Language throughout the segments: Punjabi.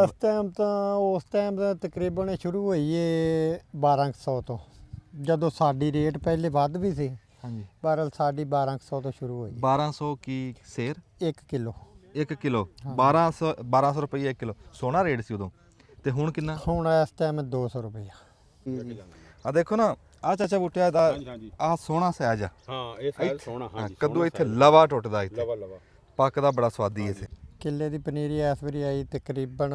ਇਸ ਟਾਈਮ ਤਾਂ ਉਸ ਟਾਈਮ ਦਾ ਤਕਰੀਬਨ ਸ਼ੁਰੂ ਹੋਈ ਏ 1200 ਤੋਂ, ਜਦੋਂ ਸਾਡੀ ਰੇਟ ਪਹਿਲੇ ਵੱਧ ਵੀ ਸੀ, ਹਾਂਜੀ ਪਰ ਸਾਡੀ 1200 ਤੋਂ ਸ਼ੁਰੂ ਹੋਈ 1200 ਕੀ ਸੇਰ 1 ਕਿਲੋ। 1 ਕਿਲੋ 1200 ਰੁਪਏ 1 ਕਿਲੋ। ਸੋਹਣਾ ਰੇਟ ਸੀ ਉਦੋਂ, ਤੇ ਹੁਣ ਕਿੰਨਾ? ਹੁਣ ਇਸ ਟਾਈਮ 200 ਰੁਪਇਆ। ਆ ਦੇਖੋ ਨਾ, ਆ ਚਾਚਾ ਬੂਟਿਆ ਦਾ ਆ ਸੋਹਣਾ ਸਾਈਜ਼ ਆ। ਹਾਂ ਇਹ ਸਾਈਜ਼ ਸੋਹਣਾ, ਹਾਂਜੀ ਕੱਦੂ ਇੱਥੇ ਲਵਾ ਟੁੱਟਦਾ, ਇੱਥੇ ਲਵਾ ਪੱਕਦਾ ਬੜਾ ਸਵਾਦੀ ਇੱਥੇ। ਕਿੱਲੇ ਦੀ ਪਨੀਰੀ ਇਸ ਵਾਰੀ ਆਈ ਤਕਰੀਬਨ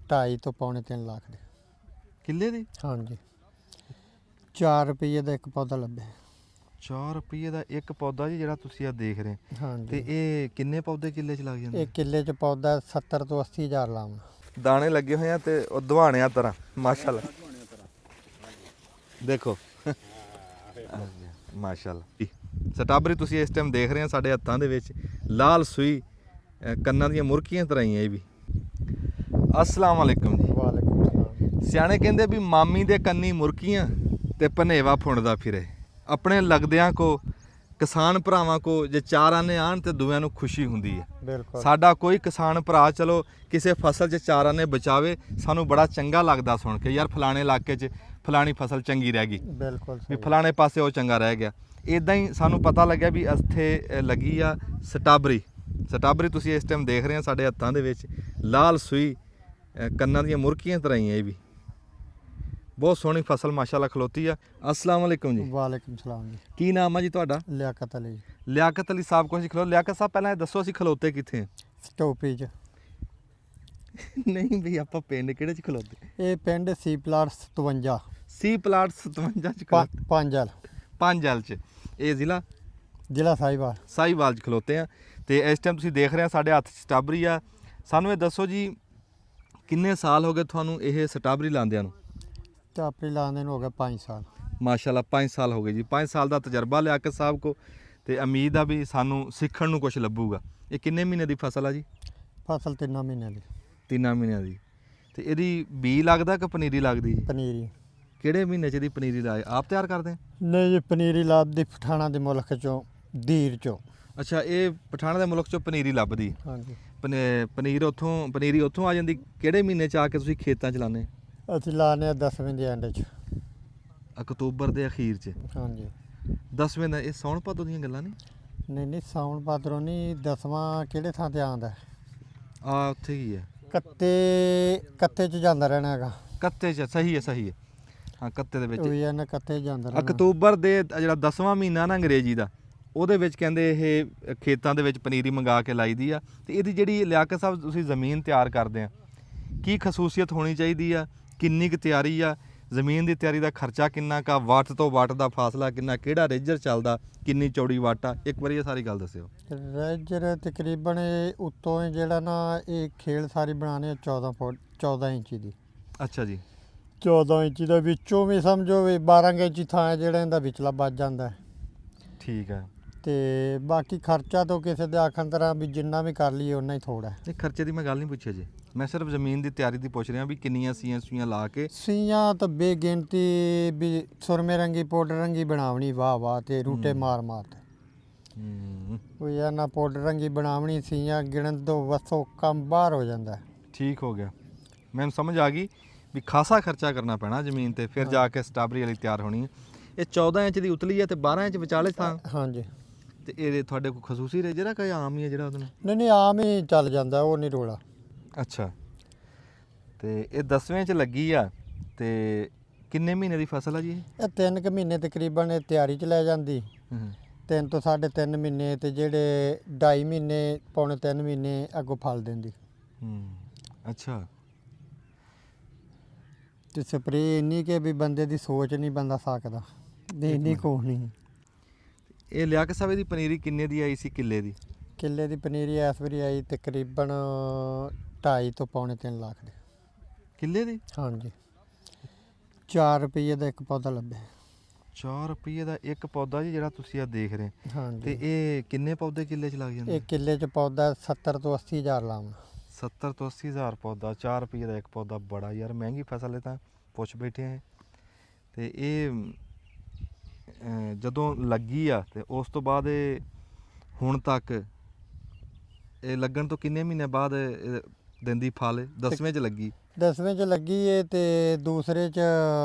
2.5 ਤੋਂ ਪੌਣੇ 3 ਲੱਖ ਦੀ। ਕਿੱਲੇ ਦੀ? ਹਾਂਜੀ, 4 ਰੁਪਏ ਦਾ ਇੱਕ ਪੌਦਾ ਲੱਭਿਆ। 4 ਰੁਪਏ ਦਾ ਇੱਕ ਪੌਦਾ ਜੀ, ਜਿਹੜਾ ਤੁਸੀਂ ਆ ਦੇਖ ਰਹੇ। ਤੇ ਹਾਂਜੀ, ਇਹ ਕਿੰਨੇ ਪੌਦੇ ਕਿੱਲੇ 'ਚ ਲੱਗ ਜਾਂਦੇ? ਇਹ ਕਿੱਲੇ 'ਚ ਪੌਦਾ 70 ਤੋਂ 80 ਹਜ਼ਾਰ ਲਾਉਣਾ। ਦਾਣੇ ਲੱਗੇ ਹੋਏ ਆ ਤੇ ਉਹ ਦਵਾਣਿਆਂ ਤਰ੍ਹਾਂ, ਮਾਸ਼ਾਅੱਲਾ ਦੇਖੋ ਮਾਸ਼ਾਅੱਲਾ। ਸਟਾਬਰੀ ਤੁਸੀਂ ਇਸ ਟਾਈਮ ਦੇਖ ਰਹੇ ਆ ਸਾਡੇ ਹੱਥਾਂ ਦੇ ਵਿੱਚ, ਲਾਲ ਸੂਈ, ਕੰਨਾਂ ਦੀਆਂ ਮੁਰਕੀਆਂ ਤਰ੍ਹਾਂ ਹੀ ਇਹ ਵੀ। ਅਸਲਾਮ ਵਾਲੇਕੁਮ ਜੀ। ਵਾਲੇਕੁਮ ਸਲਾਮ। ਸਿਆਣੇ ਕਹਿੰਦੇ ਵੀ ਮਾਮੀ ਦੇ ਕੰਨੀ ਮੁਰਕੀਆਂ ਤੇ ਭਨੇਵਾ ਫੁੰਡਦਾ ਫਿਰੇ। ਆਪਣੇ ਲੱਗਦਿਆਂ ਕੋ, ਕਿਸਾਨ ਭਰਾਵਾਂ ਕੋ ਜੇ ਚਾਰ ਆਨੇ ਆਣ ਤੇ ਦੁਆਂ ਨੂੰ ਖੁਸ਼ੀ ਹੁੰਦੀ ਹੈ। ਬਿਲਕੁਲ, ਸਾਡਾ ਕੋਈ ਕਿਸਾਨ ਭਰਾ ਚਲੋ ਕਿਸੇ ਫਸਲ 'ਚ ਚਾਰ ਆਨੇ ਬਚਾਵੇ, ਸਾਨੂੰ ਬੜਾ ਚੰਗਾ ਲੱਗਦਾ ਸੁਣ ਕੇ, ਯਾਰ ਫਲਾਣੇ ਇਲਾਕੇ 'ਚ ਫਲਾਣੀ ਫਸਲ ਚੰਗੀ ਰਹਿ ਗਈ, ਬਿਲਕੁਲ ਵੀ ਸਹੀ। ਫਲਾਣੇ ਪਾਸੇ ਉਹ ਚੰਗਾ ਰਹਿ ਗਿਆ। ਇਦਾਂ ਹੀ ਸਾਨੂੰ ਪਤਾ ਲੱਗਿਆ ਵੀ ਇੱਥੇ ਲੱਗੀ ਆ ਸਟਾਬਰੀ। ਸਟਾਬਰੀ ਤੁਸੀਂ ਇਸ ਟਾਈਮ ਦੇਖ ਰਹੇ ਆ ਸਾਡੇ ਹੱਥਾਂ ਦੇ ਵਿੱਚ, ਲਾਲ ਸੂਈ, ਕੰਨਾਂ ਦੀਆਂ ਮੁਰਕੀਆਂ ਤਰ੍ਹਾਂ ਹੀ ਇਹ ਵੀ। ਬਹੁਤ ਸੋਹਣੀ ਫਸਲ ਮਾਸ਼ਾਅੱਲਾ ਖਲੋਤੀ ਆ। ਅਸਲਾਮ ਵਾਲੇਕੁਮ ਜੀ। ਵਾਲੇਕੁਮ ਸਲਾਮ ਜੀ। ਕੀ ਨਾਮ ਆ ਜੀ ਤੁਹਾਡਾ? ਲਿਆਕਤ ਅਲੀ। ਲਿਆਕਤ ਅਲੀ ਸਾਹਿਬ ਕੋਲ ਖਲੋ। ਲਿਆਕਤ ਸਾਹਿਬ ਪਹਿਲਾਂ ਇਹ ਦੱਸੋ ਅਸੀਂ ਖਲੋਤੇ ਕਿੱਥੇ? ਸਟੋਪੀ 'ਚ। ਨਹੀਂ ਵੀ ਆਪਾਂ ਪਿੰਡ ਕਿਹੜੇ 'ਚ ਖਲੋਤੇ? ਇਹ ਪਿੰਡ ਸੀ ਪਲਾਟ 57 ਸੀ ਪਲਾਟ 57 'ਚ ਖਲੋਤੇ। ਪੰਜਲ, ਪੰਜਲ 'ਚ। ਇਹ ਜ਼ਿਲ੍ਹਾ ਜ਼ਿਲ੍ਹਾ ਸਾहिवाल। ਸਾਹੀਵਾਲ 'ਚ ਖਲੋਤੇ ਆ ਤੇ ਇਸ ਟਾਈਮ ਤੁਸੀਂ ਦੇਖ ਰਹੇ ਆ ਸਾਡੇ ਹੱਥ 'ਚ ਸਟਾਬਰੀ ਆ। ਸਾਨੂੰ ਇਹ ਦੱਸੋ ਜੀ, ਕਿੰਨੇ ਸਾਲ ਹੋ ਗਏ ਤੁਹਾਨੂੰ ਇਹ ਸਟਾਬਰੀ ਲਾਉਂਦਿਆਂ ਨੂੰ? ਤੇ ਆਪਣੀ ਲਾਉਂਦੇ ਨੂੰ ਹੋ ਗਿਆ 5 ਸਾਲ। ਮਾਸ਼ਾਅੱਲਾ 5 ਸਾਲ ਹੋ ਗਏ ਜੀ। 5 ਸਾਲ ਦਾ ਤਜਰਬਾ ਲਿਆਕਤ ਸਾਹਿਬ ਕੋ, ਤੇ ਉਮੀਦ ਆ ਵੀ ਸਾਨੂੰ ਸਿੱਖਣ ਨੂੰ ਕੁਝ ਲੱਭੂਗਾ। ਇਹ ਕਿੰਨੇ ਮਹੀਨੇ ਦੀ ਫਸਲ ਆ ਜੀ? ਫਸਲ 3 ਮਹੀਨਿਆਂ ਦੀ। 3 ਮਹੀਨਿਆਂ ਦੀ। ਤੇ ਇਹਦੀ ਬੀ ਲੱਗਦਾ ਕਿ ਪਨੀਰੀ ਲੱਗਦੀ ਜੀ? ਪਨੀਰੀ ਕਿਹੜੇ ਮਹੀਨੇ 'ਚ ਇਹਦੀ ਪਨੀਰੀ ਲਾਏ? ਆਪ ਤਿਆਰ ਕਰਦੇ ਆ? ਨਹੀਂ ਜੀ, ਪਨੀਰੀ ਲੱਭਦੀ ਪਠਾਣਾ ਦੇ ਮੁਲਕ 'ਚੋਂ, ਦੀਰ 'ਚੋਂ। ਅੱਛਾ, ਇਹ ਪਠਾਣਾ ਦੇ ਮੁਲਕ 'ਚੋਂ ਪਨੀਰੀ ਲੱਭਦੀ। ਹਾਂਜੀ, ਪਨੀਰੀ ਉੱਥੋਂ ਆ ਜਾਂਦੀ। ਕਿਹੜੇ ਮਹੀਨੇ 'ਚ ਆ ਕੇ ਤੁਸੀਂ ਖੇਤਾਂ 'ਚ ਲਾਉਂਦੇ? ਅਸੀਂ ਲਾਉਂਦੇ ਹਾਂ 10ਵੇਂ ਦੇ ਐਂਡ 'ਚ। ਅਕਤੂਬਰ ਦੇ ਅਖੀਰ 'ਚ। ਹਾਂਜੀ, 10ਵੇਂ ਦਾ। ਇਹ ਸੌਣ ਭਾਦੋ ਦੀਆਂ ਗੱਲਾਂ ਨਹੀਂ? ਨਹੀਂ ਸਾਉਣ ਭਾਦਰੋਂ ਨਹੀਂ, 10ਵਾਂ ਕਿਹੜੇ ਥਾਂ ਤੇ ਆਉਂਦਾ? ਆ ਉੱਥੇ ਹੀ ਹੈ, ਕੱਤੇ 'ਚ ਜਾਂਦਾ ਰਹਿਣਾ ਹੈਗਾ। ਕੱਤੇ 'ਚ। ਸਹੀ ਹੈ ਹਾਂ, ਕੱਤੇ ਦੇ ਵਿੱਚ। ਉਹ ਇਹਨਾਂ ਕੱਤੇ 'ਚ ਜਾਂਦਾ ਰਹਿਣਾ। ਅਕਤੂਬਰ ਦੇ ਜਿਹੜਾ 10ਵਾਂ ਮਹੀਨਾ ਨਾ ਅੰਗਰੇਜ਼ੀ ਦਾ, ਉਹਦੇ ਵਿੱਚ ਕਹਿੰਦੇ ਇਹ ਖੇਤਾਂ ਦੇ ਵਿੱਚ ਪਨੀਰੀ ਮੰਗਾ ਕੇ ਲਾਈਦੀ ਆ। ਤੇ ਇਹਦੀ ਜਿਹੜੀ ਲਿਆਕਤ ਸਾਹਿਬ ਤੁਸੀਂ ਜ਼ਮੀਨ ਤਿਆਰ ਕਰਦੇ ਆ, ਕੀ ਖਸੂਸੀਅਤ ਹੋਣੀ ਚਾਹੀਦੀ ਆ? ਕਿੰਨੀ ਕੁ ਤਿਆਰੀ ਆ? ਜ਼ਮੀਨ ਦੀ ਤਿਆਰੀ ਦਾ ਖਰਚਾ ਕਿੰਨਾ ਕਾ? ਵੱਟ ਤੋਂ ਵੱਟ ਦਾ ਫਾਸਲਾ ਕਿੰਨਾ? ਕਿਹੜਾ ਰੇਜਰ ਚੱਲਦਾ? ਕਿੰਨੀ ਚੌੜੀ ਵੱਟ ਆ? ਇੱਕ ਵਾਰੀ ਇਹ ਸਾਰੀ ਗੱਲ ਦੱਸਿਓ। ਰੇਜਰ ਤਕਰੀਬਨ ਉੱਤੋਂ ਜਿਹੜਾ ਨਾ, ਇਹ ਖੇਲ ਸਾਰੀ ਬਣਾਉਣੀ 14 ਫੁੱਟ 14 ਇੰਚੀ ਦੀ। ਅੱਛਾ ਜੀ। 14 ਇੰਚੀ ਦਾ ਵਿੱਚੋਂ ਵੀ ਸਮਝੋ ਵੀ 12 ਇੰਚੀ ਥਾਂ ਹੈ ਜਿਹੜਾ ਇਹਦਾ ਵਿਚਲਾ ਬਚ ਜਾਂਦਾ। ਠੀਕ ਹੈ। ਤੇ ਬਾਕੀ ਖਰਚਾ ਤੋਂ ਕਿਸੇ ਦੇ ਆਖਣ ਤਰ੍ਹਾਂ ਵੀ ਜਿੰਨਾ ਵੀ ਕਰ ਲਈਏ ਉਨਾ ਹੀ ਥੋੜਾ। ਇਹ ਖਰਚੇ ਦੀ ਮੈਂ ਗੱਲ ਨਹੀਂ ਪੁੱਛੀ ਜੀ, ਮੈਂ ਸਿਰਫ ਜ਼ਮੀਨ ਦੀ ਤਿਆਰੀ ਦੀ ਪੁੱਛ ਰਿਹਾ ਵੀ ਕਿੰਨੀਆਂ ਸੂਈਆਂ ਲਾ ਕੇ। ਸੀਆਂ ਤਾਂ ਬੇਗਿਣਤੀ ਵੀ ਸੁਰਮੇ ਰੰਗੀ ਪਾਊਡਰ ਰੰਗੀ ਬਣਾਵਣੀ, ਵਾਹ ਤੇ ਰੂਟੇ ਮਾਰ ਤੇ ਕੋਈ ਆ ਨਾ ਪਾਊਡਰ ਰੰਗੀ ਬਣਾਵਣੀ। ਸੀਆਂ ਗਿਣਨ ਤੋਂ ਵਸੋਂ ਕੰਮ ਬਾਹਰ ਹੋ ਜਾਂਦਾ। ਠੀਕ ਹੋ ਗਿਆ, ਮੈਨੂੰ ਸਮਝ ਆ ਗਈ ਵੀ ਖਾਸਾ ਖਰਚਾ ਕਰਨਾ ਪੈਣਾ ਜ਼ਮੀਨ ਤੇ, ਫਿਰ ਜਾ ਕੇ ਸਟਾਬਰੀ ਵਾਲੀ ਤਿਆਰ ਹੋਣੀ ਹੈ। ਇਹ 14 ਇੰਚ ਦੀ ਉਤਲੀ ਹੈ ਤੇ 12 ਇੰਚ ਵਿਚਾਲੇ ਥਾਂ। ਹਾਂਜੀ। ਤੇ ਇਹ ਤੁਹਾਡੇ ਕੋਲ ਖਸੂਸੀ ਰੇਜਰ ਆ ਕਿ ਆਮ ਹੀ ਹੈ ਜਿਹੜਾ ਉਹਦੇ ਨਾਲ? ਨਹੀਂ ਆਮ ਹੀ ਚੱਲ ਜਾਂਦਾ, ਉਹ ਨਹੀਂ ਰੋਲਾ। ਅੱਛਾ, ਤੇ ਇਹ 10ਵੇਂ 'ਚ ਲੱਗੀ ਆ। ਤੇ ਕਿੰਨੇ ਮਹੀਨੇ ਦੀ ਫਸਲ ਆ ਜੀ ਇਹ 3 ਕੁ ਮਹੀਨੇ ਤਕਰੀਬਨ ਇਹ ਤਿਆਰੀ 'ਚ ਲੈ ਜਾਂਦੀ। 3 ਤੋਂ 3.5 ਮਹੀਨੇ ਤੇ ਜਿਹੜੇ 2.5 ਮਹੀਨੇ ਪੌਣੇ 3 ਮਹੀਨੇ ਅੱਗੋਂ ਫਲ ਦਿੰਦੀ। ਅੱਛਾ। ਤੇ ਸਪਰੇਅ ਇੰਨੀ ਕਿ ਵੀ ਬੰਦੇ ਦੀ ਸੋਚ ਨਹੀਂ ਬੰਦਾ ਸਕਦਾ, ਇੰਨੀ ਕੁਛ ਨਹੀਂ। ਇਹ ਲਿਆਕਤ ਸਾਹਿਬ ਦੀ ਪਨੀਰੀ ਕਿੰਨੇ ਦੀ ਆਈ ਸੀ ਕਿੱਲੇ ਦੀ? ਕਿੱਲੇ ਦੀ ਪਨੀਰੀ ਇਸ ਵਾਰੀ ਆਈ ਤਕਰੀਬਨ 2.5 ਤੋਂ ਪੌਣੇ 3 ਲੱਖ ਦੀ। ਕਿੱਲੇ ਦੀ? ਹਾਂਜੀ, 4 ਰੁਪਏ ਦਾ ਇੱਕ ਪੌਦਾ ਲੱਭਿਆ। 4 ਰੁਪਏ ਦਾ ਇੱਕ ਪੌਦਾ ਜੀ, ਜਿਹੜਾ ਤੁਸੀਂ ਆ ਦੇਖ ਰਹੇ? ਹਾਂਜੀ। ਤੇ ਇਹ ਕਿੰਨੇ ਪੌਦੇ ਕਿੱਲੇ 'ਚ ਲੱਗ ਜਾਂਦੇ? ਇਹ ਕਿੱਲੇ 'ਚ ਪੌਦਾ 70 ਤੋਂ 80 ਹਜ਼ਾਰ ਲਾਉਣਾ। 70 ਤੋਂ 80 ਹਜ਼ਾਰ ਪੌਦਾ, 4 ਰੁਪਏ ਦਾ ਇੱਕ ਪੌਦਾ। ਬੜਾ ਯਾਰ ਮਹਿੰਗੀ ਫਸਲ ਹੈ, ਤਾਂ ਪੁੱਛ ਬੈਠੇ ਆ। ਤੇ ਇਹ ਜਦੋਂ ਲੱਗੀ ਆ ਤੇ ਉਸ ਤੋਂ ਬਾਅਦ ਇਹ ਹੁਣ ਤੱਕ, ਇਹ ਲੱਗਣ ਤੋਂ ਕਿੰਨੇ ਮਹੀਨੇ ਬਾਅਦ ਦਿੰਦੀ ਫਲ 10ਵੇਂ 'ਚ ਲੱਗੀ 10ਵੇਂ 'ਚ ਲੱਗੀ ਏ ਤੇ ਦੂਸਰੇ 'ਚ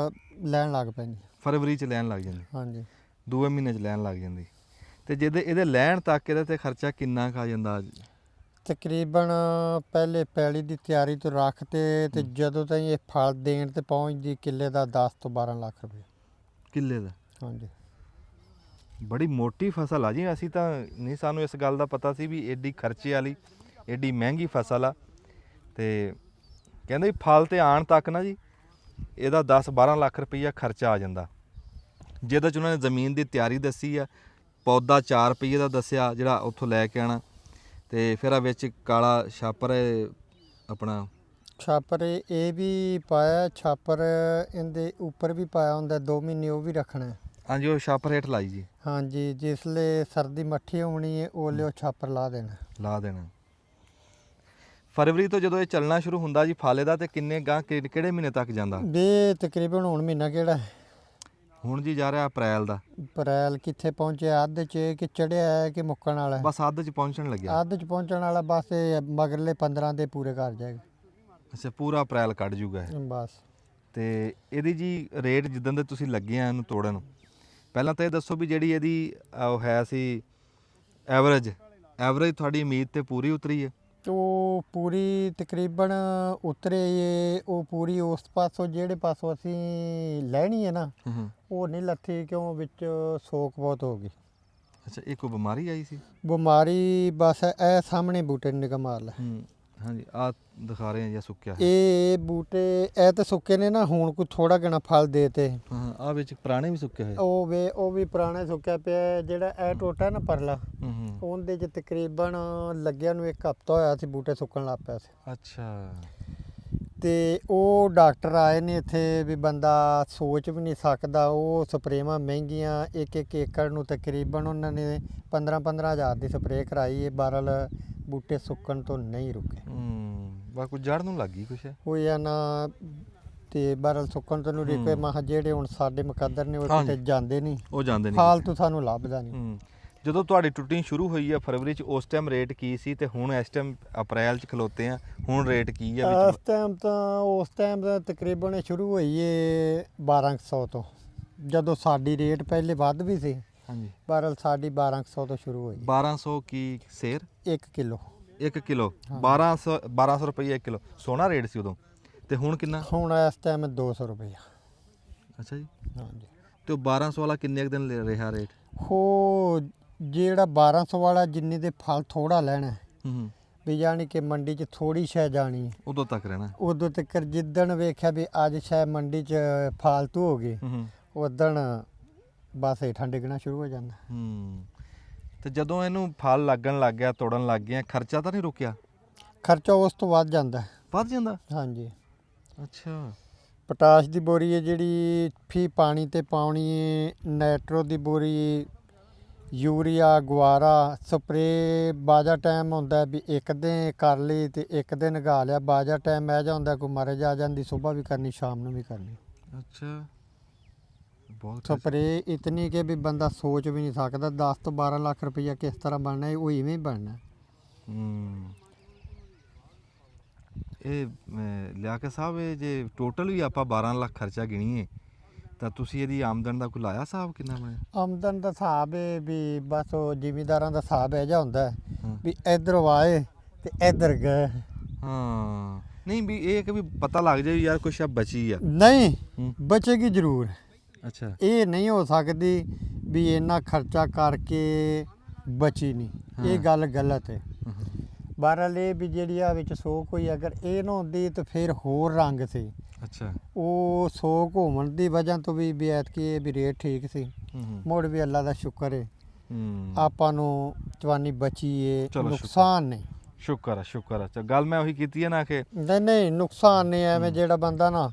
ਲੈਣ ਲੱਗ ਪੈਂਦੀ। ਫਰਵਰੀ 'ਚ ਲੈਣ ਲੱਗ ਜਾਂਦੀ, ਹਾਂਜੀ। ਦੂਏ ਮਹੀਨੇ 'ਚ ਲੈਣ ਲੱਗ ਜਾਂਦੀ। ਤੇ ਜਿਹਦੇ ਇਹਦੇ ਲੈਣ ਤੱਕ ਇਹਦੇ ਤੇ ਖਰਚਾ ਕਿੰਨਾ ਕੁ ਆ ਜਾਂਦਾ? ਤਕਰੀਬਨ ਪਹਿਲੇ ਪੈਲੀ ਦੀ ਤਿਆਰੀ ਤੋਂ ਰੱਖ ਤੇ ਜਦੋਂ ਤਾਈਂ ਇਹ ਫਲ ਦੇਣ ਤੇ ਪਹੁੰਚਦੀ ਕਿੱਲੇ ਦਾ 10 ਤੋਂ 12 ਲੱਖ ਰੁਪਏ। ਕਿੱਲੇ ਦਾ? ਹਾਂਜੀ। ਬੜੀ ਮੋਟੀ ਫਸਲ ਆ ਜੀ। ਅਸੀਂ ਤਾਂ ਨਹੀਂ, ਸਾਨੂੰ ਇਸ ਗੱਲ ਦਾ ਪਤਾ ਸੀ ਵੀ ਐਡੀ ਖਰਚੇ ਵਾਲੀ ਐਡੀ ਮਹਿੰਗੀ ਫਸਲ ਆ। ਤੇ ਕਹਿੰਦੇ ਵੀ ਫਲ ਤੇ ਆਉਣ ਤੱਕ ਨਾ ਜੀ ਇਹਦਾ 10-12 ਲੱਖ ਰੁਪਈਆ ਖਰਚਾ ਆ ਜਾਂਦਾ, ਜਿਹਦੇ 'ਚ ਉਹਨਾਂ ਨੇ ਜ਼ਮੀਨ ਦੀ ਤਿਆਰੀ ਦੱਸੀ ਆ। ਪੌਦਾ 4 ਰੁਪਈਏ ਦਾ ਦੱਸਿਆ ਜਿਹੜਾ ਉੱਥੋਂ ਲੈ ਕੇ ਆਉਣਾ, ਤੇ ਫਿਰ ਆ ਵਿੱਚ ਕਾਲਾ ਛਾਪਰ ਆਪਣਾ ਛਾਪਰ ਇਹ ਵੀ ਪਾਇਆ, ਛਾਪਰ ਇਹਦੇ ਉੱਪਰ ਵੀ ਪਾਇਆ ਹੁੰਦਾ 2 ਮਹੀਨੇ ਉਹ ਵੀ ਰੱਖਣਾ ਹੈ। ਹਾਂਜੀ, ਉਹ ਛਾਪਰ ਹੇਠ ਲਾਈ ਜੀ। ਹਾਂਜੀ, ਜਿਸਲੇ ਸਰਦੀ ਮੱਠੀ ਹੋਣੀ ਹੈ ਉਹਲੇ ਉਹ ਛਾਪਰ ਲਾ ਦੇਣਾ। ਫਰਵਰੀ ਤੋਂ ਜਦੋਂ ਇਹ ਚੱਲਣਾ ਸ਼ੁਰੂ ਹੁੰਦਾ ਜੀ ਫਲ ਇਹਦਾ, ਤੇ ਕਿੰਨੇ ਗਾਂ ਕਿਹੜੇ ਮਹੀਨੇ ਤੱਕ ਜਾਂਦਾ? ਵੀ ਤਕਰੀਬਨ ਹੁਣ ਮਹੀਨਾ ਕਿਹੜਾ ਹੈ? ਹੁਣ ਜੀ ਜਾ ਰਿਹਾ ਅਪ੍ਰੈਲ ਦਾ। ਅਪ੍ਰੈਲ ਕਿੱਥੇ ਪਹੁੰਚਿਆ? ਅੱਧ 'ਚ ਕਿ ਚੜਿਆ ਹੈ ਕਿ ਮੁੱਕਣ ਵਾਲਾ ਹੈ? ਬਸ ਅੱਧ 'ਚ ਪਹੁੰਚਣ ਲੱਗਿਆ। ਅੱਧ 'ਚ ਪਹੁੰਚਣ ਵਾਲਾ, ਬਸ ਇਹ ਮਗਰਲੇ 15 ਦੇ ਪੂਰੇ ਕਰ ਜਾਏਗਾ। ਅੱਛਾ, ਪੂਰਾ ਅਪ੍ਰੈਲ ਕੱਢ ਜੂਗਾ ਇਹ। ਬਸ। ਤੇ ਇਹਦੀ ਜੀ ਰੇਟ ਜਿੱਦਾਂ ਦੇ ਤੁਸੀਂ ਲੱਗੇ ਆ ਇਹਨੂੰ ਤੋੜਨ, ਪਹਿਲਾਂ ਤਾਂ ਇਹ ਦੱਸੋ ਵੀ ਜਿਹੜੀ ਇਹਦੀ ਉਹ ਹੈ ਸੀ ਐਵਰੇਜ ਤੁਹਾਡੀ ਉਮੀਦ ਤੇ ਪੂਰੀ ਉਤਰੀ ਹੈ? ਉਹ ਪੂਰੀ ਤਕਰੀਬਨ ਉਤਰੇ ਉਹ ਪੂਰੀ ਉਸ ਪਾਸੋਂ ਜਿਹੜੇ ਪਾਸੋਂ ਅਸੀਂ ਲੈਣੀ ਹੈ ਨਾ ਉਹ ਨਹੀਂ ਲੱਥੀ, ਕਿਉਂ ਵਿੱਚ ਸੋਕ ਬਹੁਤ ਹੋ ਗਈ। ਅੱਛਾ, ਇਹ ਕੋਈ ਬਿਮਾਰੀ ਆਈ ਸੀ? ਬਿਮਾਰੀ ਬਸ ਇਹ ਸਾਹਮਣੇ ਬੂਟੇ ਨੂੰ ਨਿਗਾਹ ਮਾਰ ਲੈ। ਹਾਂਜੀ, ਆ ਦਿਖਾ ਰਹੇ ਆ ਜਾਂ ਸੁੱਕਿਆ? ਇਹ ਬੂਟੇ ਇਹ ਤਾਂ ਸੁੱਕੇ ਨੇ ਨਾ, ਹੁਣ ਕੋਈ ਥੋੜਾ ਘਣਾ ਫਲ ਦੇ ਤੇ। ਹਾਂ, ਆ ਵਿੱਚ ਪੁਰਾਣੇ ਵੀ ਸੁੱਕੇ ਹੋਏ। ਉਹ ਵੀ ਪੁਰਾਣਾ ਸੁੱਕਿਆ ਪਿਆ। ਜਿਹੜਾ ਇਹ ਟੋਟਾ ਨਾ ਪਰਲਾ, ਉਹਦੇ 'ਚ ਤਕਰੀਬਨ ਲੱਗਿਆ ਨੂੰ 1 ਹਫ਼ਤਾ ਹੋਇਆ ਸੀ, ਬੂਟੇ ਸੁੱਕਣ ਲੱਗ ਪਿਆ ਸੀ। ਅੱਛਾ। ਤੇ ਉਹ ਡਾਕਟਰ ਆਏ ਨੇ ਇੱਥੇ ਵੀ ਬੰਦਾ ਸੋਚ ਵੀ ਨਹੀਂ ਸਕਦਾ। ਉਹ ਸਪਰੇਵਾਂ ਮਹਿੰਗੀਆਂ, 1-1 ਏਕੜ ਨੂੰ ਤਕਰੀਬਨ ਉਹਨਾਂ ਨੇ 15-15 ਹਜ਼ਾਰ ਦੀ ਸਪਰੇਅ ਕਰਾਈ ਹੈ। ਬਹਰਹਾਲ ਬੂਟੇ ਸੁੱਕਣ ਤੋਂ ਨਹੀਂ ਰੁਕੇ। ਬਸ ਕੋਈ ਜੜ ਨੂੰ ਲੱਗ ਗਈ ਕੁਛ ਹੋਇਆ ਨਾ, ਤੇ ਬਹਰਹਾਲ ਸੁੱਕਣ ਤੋਂ ਨਹੀਂ ਰੁਕੇ। ਮਹਾਂ ਜਿਹੜੇ ਹੁਣ ਸਾਡੇ ਮੁਕੱਦਰ ਨੇ ਉਹ ਕਿਤੇ ਜਾਂਦੇ ਨਹੀਂ, ਉਹ ਜਾਂਦੇ ਨਹੀਂ, ਫਾਲਤੂ ਸਾਨੂੰ ਲੱਭਦਾ ਨਹੀਂ। ਜਦੋਂ ਤੁਹਾਡੀ ਟੁੱਟਣੀ ਸ਼ੁਰੂ ਹੋਈ ਆ ਫਰਵਰੀ 'ਚ, ਉਸ ਟਾਈਮ ਰੇਟ ਕੀ ਸੀ ਤੇ ਹੁਣ ਇਸ ਟਾਈਮ ਅਪ੍ਰੈਲ 'ਚ ਖਲੋਤੇ ਆ, ਹੁਣ ਰੇਟ ਕੀ ਆ ਵਿੱਚ? ਉਸ ਟਾਈਮ ਦਾ ਤਕਰੀਬਨ ਸ਼ੁਰੂ ਹੋਈ ਏ 1200 ਤੋਂ, ਜਦੋਂ ਸਾਡੀ ਰੇਟ ਪਹਿਲੇ ਵੱਧ ਵੀ ਸੀ। ਹਾਂਜੀ, ਬਹਰਹਾਲ ਸਾਡੀ 1200 ਤੋਂ ਸ਼ੁਰੂ ਹੋਈ। 1200 ਕੀ ਸੇਰ? 1 ਕਿਲੋ। 1 ਕਿਲੋ 1200 ਰੁਪਏ 1 ਕਿਲੋ। ਸੋਹਣਾ ਰੇਟ ਸੀ ਉਦੋਂ, ਤੇ ਹੁਣ ਕਿੰਨਾ? ਹੁਣ ਇਸ ਟਾਈਮ 200 ਰੁਪਏ। ਅੱਛਾ ਜੀ। ਹਾਂਜੀ। ਤੇ ਉਹ 1200 ਵਾਲਾ ਕਿੰਨੇ ਕੁ ਦਿਨ ਰਿਹਾ ਰੇਟ? ਉਹ ਜਿਹੜਾ 1200 ਵਾਲਾ ਜਿੰਨੇ ਦੇ ਫਲ ਥੋੜਾ ਲੈਣਾ ਵੀ, ਯਾਨੀ ਕਿ ਮੰਡੀ 'ਚ ਥੋੜੀ ਸ਼ੈ ਜਾਣੀ, ਉਦੋਂ ਤੱਕ ਰਹਿਣਾ। ਉਦੋਂ ਤੱਕ ਜਿੱਦਣ ਵੇਖਿਆ ਵੀ ਅੱਜ ਸ਼ੈ ਮੰਡੀ 'ਚ ਫਾਲਤੂ ਹੋ ਗਈ, ਉਦਣ ਬਸ ਹੇਠਾਂ ਡਿੱਗਣਾ ਸ਼ੁਰੂ ਹੋ ਜਾਂਦਾ। ਤੇ ਜਦੋਂ ਇਹਨੂੰ ਫਲ ਲੱਗਣ ਲੱਗ ਗਿਆ, ਤੋੜਨ ਲੱਗ ਗਿਆ, ਖਰਚਾ ਤਾਂ ਨਹੀਂ ਰੁਕਿਆ? ਖਰਚਾ ਉਸ ਤੋਂ ਵੱਧ ਜਾਂਦਾ। ਵੱਧ ਜਾਂਦਾ? ਹਾਂਜੀ। ਅੱਛਾ। ਪੋਟਾਸ਼ ਦੀ ਬੋਰੀ ਹੈ ਜਿਹੜੀ ਫੀ ਪਾਣੀ ਤੇ ਪਾਉਣੀ ਹੈ, ਨਾਈਟ੍ਰੋ ਦੀ ਬੋਰੀ, ਯੂਰੀਆ, ਗੁਆਰਾ, ਸਪਰੇ ਬਾਜਾ ਟਾਈਮ ਹੁੰਦਾ ਵੀ ਇੱਕ ਦਿਨ ਕਰ ਲਈ ਤੇ ਇੱਕ ਦਿਨ ਨਗਾ ਲਿਆ। ਬਾਜਾ ਟਾਈਮ ਇਹ ਜਿਹਾ ਹੁੰਦਾ ਕੋਈ ਮਰ ਜਾ ਜਾਂਦੀ, ਸੁਬਾਹ ਵੀ ਕਰਨੀ ਸ਼ਾਮ ਨੂੰ ਵੀ ਕਰਨੀ। ਅੱਛਾ, ਬਹੁਤ ਸਪਰੇ ਇਤਨੀ ਕਿ ਵੀ ਬੰਦਾ ਸੋਚ ਵੀ ਨਹੀਂ ਸਕਦਾ। 10 ਤੋਂ 12 ਲੱਖ ਰੁਪਈਆ ਕਿਸ ਤਰ੍ਹਾਂ ਬਣਨਾ, ਉਹ ਇਵੇਂ ਹੀ ਬਣਨਾ। ਇਹ ਲਿਆਕਤ ਸਾਹਿਬ, ਇਹ ਜੇ ਟੋਟਲ ਵੀ ਆਪਾਂ 12 ਲੱਖ ਖਰਚਾ ਗਿਣੀਏ ਤਾਂ ਤੁਸੀਂ ਇਹਦੀ ਆਮਦਨ ਦਾ ਕੋਈ ਲਾਇਆ ਹਿਸਾਬ ਕਿੰਨਾ ਬਣਿਆ? ਆਮਦਨ ਦਾ ਹਿਸਾਬ ਹੈ ਵੀ ਬਸ ਉਹ ਜ਼ਿਮੀਂਦਾਰਾਂ ਦਾ ਹਿਸਾਬ ਇਹ ਜਿਹਾ ਹੁੰਦਾ ਵੀ ਇੱਧਰੋਂ ਆਏ ਤੇ ਇੱਧਰ ਗਏ। ਹਾਂ, ਨਹੀਂ ਵੀ ਇਹ ਕਿ ਵੀ ਪਤਾ ਲੱਗ ਜਾਏ ਯਾਰ ਕੁਛ ਬਚੀ ਆ। ਨਹੀਂ, ਬਚੇਗੀ ਜ਼ਰੂਰ। ਅੱਛਾ। ਇਹ ਨਹੀਂ ਹੋ ਸਕਦੀ ਵੀ ਇੰਨਾ ਖਰਚਾ ਕਰਕੇ ਬਚੀ ਨਹੀਂ, ਇਹ ਗੱਲ ਗਲਤ ਹੈ। ਬਹਰਹਾਲ ਇਹ ਵੀ ਜਿਹੜੀ ਆ ਵਿੱਚ ਸੋਕ ਹੋਈ, ਅਗਰ ਇਹ ਨਾ ਹੁੰਦੀ ਤਾਂ ਫਿਰ ਹੋਰ ਰੰਗ ਸੀ। ਅੱਛਾ। ਉਹ ਸੋਕ ਹੋਣ ਦੀ ਵਜ੍ਹਾ ਤੋਂ ਵੀ ਐਤਕੀ ਇਹ ਵੀ ਰੇਟ ਠੀਕ ਸੀ। ਮੁੜ ਵੀ ਅੱਲਾ ਦਾ ਸ਼ੁਕਰ ਹੈ, ਆਪਾਂ ਨੂੰ ਚਵਾਨੀ ਬਚੀ ਏ, ਨੁਕਸਾਨ ਨਹੀਂ। ਸ਼ੁਕਰ ਆ, ਸ਼ੁਕਰ ਆ। ਗੱਲ ਮੈਂ ਉਹੀ ਕੀਤੀ ਹੈ ਨਾ ਕਿ ਨਹੀਂ ਨੁਕਸਾਨ ਨਹੀਂ। ਐਵੇਂ ਜਿਹੜਾ ਬੰਦਾ ਨਾ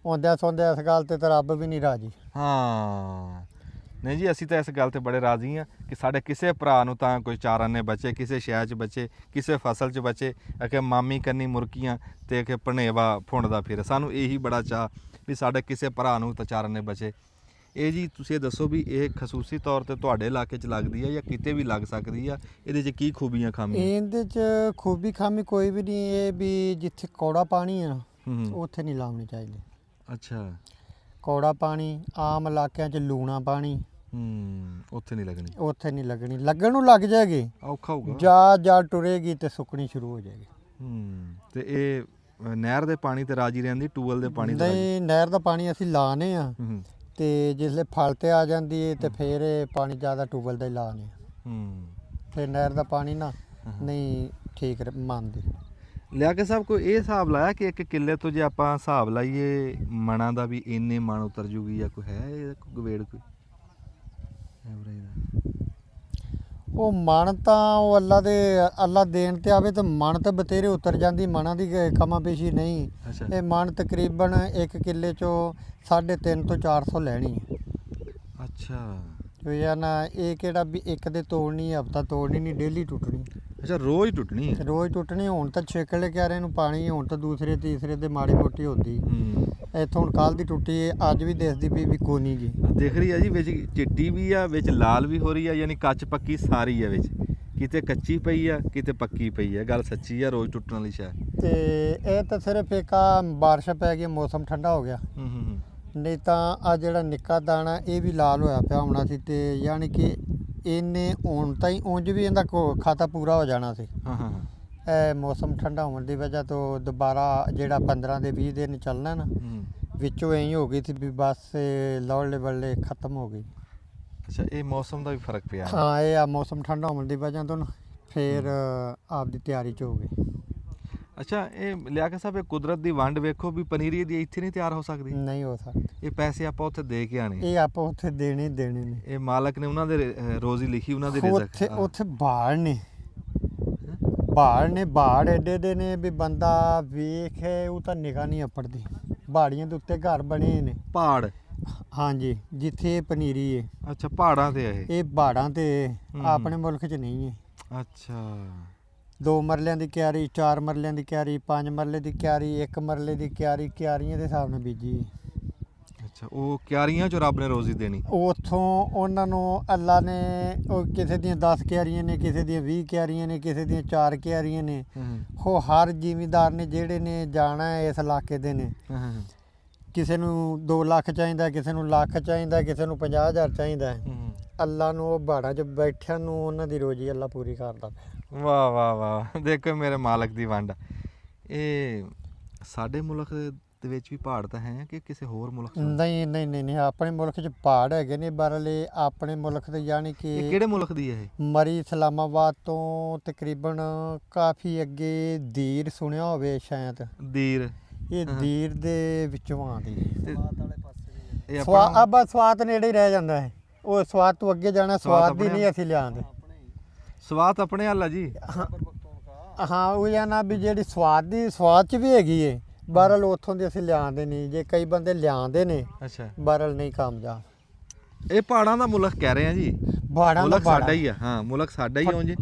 ਆਉਂਦਿਆਂ ਸੌਂਦਿਆਂ ਇਸ ਗੱਲ ਤੇ ਤਾਂ ਰੱਬ ਵੀ ਨਹੀਂ ਰਾਜੀ। ਹਾਂ, ਨਹੀਂ ਜੀ, ਅਸੀਂ ਤਾਂ ਇਸ ਗੱਲ ਤੇ ਬੜੇ ਰਾਜ਼ੀ ਹਾਂ ਕਿ ਸਾਡੇ ਕਿਸੇ ਭਰਾ ਨੂੰ ਤਾਂ ਕੋਈ 4 ਆਨੇ ਬਚੇ, ਕਿਸੇ ਸ਼ੈ 'ਚ ਬਚੇ, ਕਿਸੇ ਫਸਲ 'ਚ ਬਚੇ। ਕਿ ਮਾਮੀ ਕੰਨੀ ਮੁਰਕੀਆਂ ਤੇ ਕਿ ਭਣੇਵਾ ਫੁੰਡਦਾ ਫਿਰ। ਸਾਨੂੰ ਇਹੀ ਬੜਾ ਚਾਅ ਵੀ ਸਾਡੇ ਕਿਸੇ ਭਰਾ ਨੂੰ ਤਾਂ 4 ਆਨੇ ਬਚੇ। ਇਹ ਜੀ ਤੁਸੀਂ ਇਹ ਦੱਸੋ ਵੀ ਇਹ ਖਸੂਸੀ ਤੌਰ ਤੇ ਤੁਹਾਡੇ ਇਲਾਕੇ 'ਚ ਲੱਗਦੀ ਆ ਜਾਂ ਕਿਤੇ ਵੀ ਲੱਗ ਸਕਦੀ ਆ, ਇਹਦੇ 'ਚ ਕੀ ਖੂਬੀਆਂ ਖਾਮੀਆਂ? ਇਹਦੇ ਚ ਖੂਬੀ ਖਾਮੀ ਕੋਈ ਵੀ ਨਹੀਂ, ਇਹ ਵੀ ਜਿੱਥੇ ਕੌੜਾ ਪਾਣੀ ਹੈ ਨਾ ਹੂੰ ਉੱਥੇ ਨਹੀਂ ਲਾਉਣੀ ਚਾਹੀਦੀ। ਅੱਛਾ ਕੌੜਾ ਪਾਣੀ, ਆਮ ਇਲਾਕਿਆਂ 'ਚ ਲੂਣਾ ਪਾਣੀ, ਉੱਥੇ ਨਹੀਂ ਲੱਗਣੀ, ਉੱਥੇ ਨਹੀਂ ਲੱਗਣੀ। ਲੱਗਣ ਨੂੰ ਲੱਗ ਜਾਏਗੀ, ਔਖਾ ਹੋਊਗਾ। ਜਾ ਟੁਰੇਗੀ ਤੇ ਸੁੱਕਣੀ ਸ਼ੁਰੂ ਹੋ ਜਾਏਗੀ। ਤੇ ਇਹ ਨਹਿਰ ਦੇ ਪਾਣੀ ਤੇ ਰਾਜੀ ਰਹਿੰਦੀ, ਟੂਬਲ ਦੇ ਪਾਣੀ ਤੇ ਰਾਜੀ? ਨਹੀਂ, ਨਹਿਰ ਦਾ ਪਾਣੀ ਅਸੀਂ ਲਾਣੇ ਆ ਹੂੰ ਤੇ ਜਿਸਲੇ ਫਲ ਤੇ ਆ ਜਾਂਦੀ ਹੈ ਤੇ ਫਿਰ ਇਹ ਪਾਣੀ ਜ਼ਿਆਦਾ ਟੂਬਲ ਦਾ ਹੀ ਲਾਣੇ ਆ। ਫਿਰ ਨਹਿਰ ਦਾ ਪਾਣੀ ਨਾ ਨਹੀਂ ਠੀਕ ਮੰਨਦੀ। ਲਿਆ ਕੇ ਸਾਹਿਬ ਕੋਈ ਇਹ ਹਿਸਾਬ ਲਾਇਆ ਕਿ ਇੱਕ ਕਿੱਲੇ ਤੋਂ ਜੇ ਆਪਾਂ ਹਿਸਾਬ ਲਾਈਏ ਮਣਾਂ ਦਾ ਵੀ ਇੰਨੇ ਮਣ ਉਤਰ ਜੂਗੀ ਜਾਂ ਕੋਈ ਹੈ ਇਹ ਕੋਈ ਗਵੇੜ ਕੋਈ ਐਵਰੇਜ ਦਾ? ਉਹ ਮਣ ਤਾਂ ਉਹ ਅੱਲਾ ਦੇਣ ਤੇ ਆਵੇ ਤਾਂ ਮਣ ਤਾਂ ਬਤੇਰੇ ਉਤਰ ਜਾਂਦੀ, ਮਣਾਂ ਦੀ ਕਮਾ ਪੇਸ਼ੀ ਨਹੀਂ। ਅੱਛਾ ਇਹ ਮਣ ਤਕਰੀਬਨ 1 ਕਿੱਲੇ ਚੋਂ 350 ਤੋਂ 400 ਲੈਣੀ ਹੈ। ਅੱਛਾ ਕੋਈ ਆ ਨਾ, ਇਹ ਕਿਹੜਾ ਵੀ ਇੱਕ ਦੇ ਤੋੜਨੀ, ਹਫਤਾ ਤੋੜਨੀ ਨਹੀਂ, ਡੇਲੀ ਟੁੱਟਣੀ। ਅੱਛਾ ਰੋਜ਼ ਟੁੱਟਣੀ ਹੈ? ਰੋਜ਼ ਟੁੱਟਣੀ। ਹੁਣ ਤਾਂ ਛੇਕਲੇ ਕਿਆਰੇ ਨੂੰ ਪਾਣੀ, ਹੁਣ ਤਾਂ ਦੂਸਰੇ ਤੀਸਰੇ ਤੇ ਮਾੜੀ ਮੋਟੀ ਹੁੰਦੀ। ਇੱਥੋਂ ਹੁਣ ਕੱਲ੍ਹ ਦੀ ਟੁੱਟੀ ਹੈ, ਅੱਜ ਵੀ ਦਿਸਦੀ ਪਈ ਵੀ ਕੋਨੀ ਜੀ ਦਿਖ ਰਹੀ ਆ ਜੀ, ਵਿੱਚ ਚਿੱਟੀ ਵੀ ਆ, ਵਿੱਚ ਲਾਲ ਵੀ ਹੋ ਰਹੀ ਆ, ਯਾਨੀ ਕੱਚ ਪੱਕੀ ਸਾਰੀ ਆ ਵਿੱਚ, ਕਿਤੇ ਕੱਚੀ ਪਈ ਆ ਕਿਤੇ ਪੱਕੀ ਪਈ ਆ। ਗੱਲ ਸੱਚੀ ਆ, ਰੋਜ਼ ਟੁੱਟਣ ਵਾਲੀ ਸ਼ਾਇਦ। ਤੇ ਇਹ ਤਾਂ ਸਿਰਫ ਇੱਕ ਆ ਬਾਰਿਸ਼ ਪੈ ਗਈ, ਮੌਸਮ ਠੰਡਾ ਹੋ ਗਿਆ, ਨਹੀਂ ਤਾਂ ਆ ਜਿਹੜਾ ਨਿੱਕਾ ਦਾਣਾ ਇਹ ਵੀ ਲਾਲ ਹੋਇਆ ਪਿਆ ਹੋਣਾ ਸੀ। ਤੇ ਯਾਨੀ ਕਿ ਇਹਨੇ ਹੁਣ ਤਾਂ ਹੀ ਉਂਝ ਵੀ ਇਹਦਾ ਖਾਤਾ ਪੂਰਾ ਹੋ ਜਾਣਾ ਸੀ। ਇਹ ਮੌਸਮ ਠੰਡਾ ਹੋਣ ਦੀ ਵਜ੍ਹਾ ਤੋਂ ਦੁਬਾਰਾ ਜਿਹੜਾ 15 ਦੇ 20 ਦਿਨ ਚੱਲਣਾ ਨਾ, ਵਿੱਚੋਂ ਐਂ ਹੋ ਗਈ ਸੀ ਵੀ ਬਸ ਲੌਲੇ ਬੱਲੇ ਖਤਮ ਹੋ ਗਈ। ਅੱਛਾ ਇਹ ਮੌਸਮ ਦਾ ਵੀ ਫਰਕ ਪਿਆ? ਹਾਂ, ਇਹ ਆ ਮੌਸਮ ਠੰਡਾ ਹੋਣ ਦੀ ਵਜ੍ਹਾ ਤੋਂ ਨਾ ਫਿਰ ਆਪਦੀ ਤਿਆਰੀ 'ਚ ਹੋ ਗਈ। ਅੱਛਾ ਇਹ ਲਿਆ ਕੇ ਸਾਹਿਬ ਇਹ ਕੁਦਰਤ ਦੀ ਵੰਡ ਵੇਖੋ ਵੀ ਪਨੀਰੀ ਦੀ ਇੱਥੇ ਨਹੀਂ ਤਿਆਰ ਹੋ ਸਕਦੀ? ਨਹੀਂ ਹੋ ਸਕਦੀ। ਇਹ ਪੈਸੇ ਆਪਾਂ ਉੱਥੇ ਦੇ ਕੇ ਆਣੇ, ਇਹ ਆਪਾਂ ਉੱਥੇ ਦੇਣੇ ਹੀ ਦੇਣੇ ਨੇ। ਇਹ ਮਾਲਕ ਨੇ ਉਹਨਾਂ ਦੇ ਰੋਜ਼ੀ ਲਿਖੀ, ਉਹਨਾਂ ਦੇ ਰਿਜ਼ਕ। ਉੱਥੇ ਬਾੜ ਐਡੇ ਦੇ ਨੇ ਵੀ ਬੰਦਾ ਵੇਖੇ ਉਹ ਤਾਂ ਨਿਗਾਹ ਨਹੀਂ ਅਪੜਦੀ। ਬਾੜੀਆਂ ਦੇ ਉੱਤੇ ਘਰ ਬਣੇ ਨੇ। ਪਹਾੜ? ਹਾਂਜੀ, ਜਿੱਥੇ ਇਹ ਪਨੀਰੀ ਹੈ। ਅੱਛਾ ਪਹਾੜਾਂ ਤੇ ਇਹ ਪਹਾੜਾਂ ਤੇ, ਆਪਣੇ ਮੁਲਕ 'ਚ ਨਹੀਂ ਹੈ। ਅੱਛਾ 2 ਮਰਲਿਆਂ ਦੀ ਕਿਆਰੀ, 4 ਮਰਲਿਆਂ ਦੀ ਕਿਆਰੀ, 5 ਮਰਲੇ ਦੀ ਕਿਆਰੀ, 1 ਮਰਲੇ ਦੀ ਕਿਆਰੀ, ਕਿਆਰੀਆਂ ਦੇ ਹਿਸਾਬ ਨਾਲ ਬੀਜੀ। ਅੱਛਾ ਉਹ ਕਿਆਰੀਆਂ 'ਚੋਂ ਰੱਬ ਨੇ ਰੋਜ਼ੀ ਦੇਣੀ? ਉੱਥੋਂ ਉਹਨਾਂ ਨੂੰ ਅੱਲਾ ਨੇ, ਉਹ ਕਿਸੇ ਦੀਆਂ 10 ਕਿਆਰੀਆਂ ਨੇ, ਕਿਸੇ ਦੀਆਂ 20 ਕਿਆਰੀਆਂ ਨੇ, ਕਿਸੇ ਦੀਆਂ 4 ਕਿਆਰੀਆਂ ਨੇ। ਉਹ ਹਰ ਜ਼ਿਮੀਂਦਾਰ ਨੇ ਜਿਹੜੇ ਨੇ ਜਾਣਾ ਇਸ ਇਲਾਕੇ ਦੇ ਨੇ, ਕਿਸੇ ਨੂੰ 2 ਲੱਖ ਚਾਹੀਦਾ, ਕਿਸੇ ਨੂੰ ਲੱਖ ਚਾਹੀਦਾ, ਕਿਸੇ ਨੂੰ 50,000 ਚਾਹੀਦਾ। ਅੱਲਾ ਨੂੰ ਉਹ ਪਹਾੜਾਂ 'ਚ ਬੈਠਿਆਂ ਨੂੰ ਉਹਨਾਂ ਦੀ ਰੋਜ਼ੀ ਅੱਲਾ ਪੂਰੀ ਕਰਦਾ ਪਿਆ। ਵਾਹ ਵਾਹ ਵਾਹ, ਦੇਖੋ ਮੇਰੇ ਮਾਲਕ ਦੀ ਵੰਡ। ਇਹ ਸਾਡੇ ਮੁਲਕ ਦੇ ਵਿੱਚ ਵੀ ਪਹਾੜ ਤਾਂ ਹੈ ਕਿ ਕਿਸੇ ਹੋਰ ਮੁਲਕ 'ਚ? ਨਹੀਂ, ਆਪਣੇ ਮੁਲਕ 'ਚ ਪਹਾੜ ਹੈਗੇ ਨੇ ਬਰਲੇ। ਆਪਣੇ ਮੁਲਕ ਦੇ ਯਾਨੀ ਇਹ ਕਿ ਕਿਹੜੇ ਮੁਲਕ ਦੀ ਹੈ ਇਹ? ਮਰੀ ਇਸਲਾਮਾਬਾਦ ਤੋਂ ਤਕਰੀਬਨ ਕਾਫੀ ਅੱਗੇ ਦੀਰ ਸੁਣਿਆ ਹੋਵੇ ਸ਼ਾਇਦ। ਦੀਰ? ਇਹ ਦੀਰ ਦੇ ਵਿੱਚੋਂ ਆਉਂਦੀ ਹੈ। ਇਹ ਸਵਾਤ ਨੇੜੇ ਹੀ ਰਹਿ ਜਾਂਦਾ ਹੈ। ਉਹ ਸਵਾਤ ਤੋਂ ਅੱਗੇ ਜਾਣਾ, ਸਵਾਤ ਦੀ ਨਹੀਂ ਅਸੀਂ ਲਿਆਂਦੇ। ਸਵਾਤ ਆਪਣੇ ਹੱਲ ਆ ਜੀ? ਹਾਂ ਉਹ ਜਾਂ ਨਾ ਵੀ ਜਿਹੜੀ ਸਵਾਦ ਦੀ ਸਵਾਦ 'ਚ ਵੀ ਹੈਗੀ ਏ, ਬਹਰਲ ਉੱਥੋਂ ਦੀ ਅਸੀਂ ਲਿਆਂਦੇ ਨਹੀਂ। ਜੇ ਕਈ ਬੰਦੇ ਲਿਆਂਦੇ ਨੇ, ਅੱਛਾ ਬਹਰਲ ਨਹੀਂ ਕਾਮਯਾਬ। ਇਹ ਪਹਾੜਾਂ ਦਾ ਮੁਲਕ ਕਹਿ ਰਹੇ ਆ ਜੀ? ਮੁਲਕ ਸਾਡਾ ਹੀ ਆ। ਹਾਂ ਮੁਲਕ ਸਾਡਾ ਹੀ ਆ ਉਂਝ,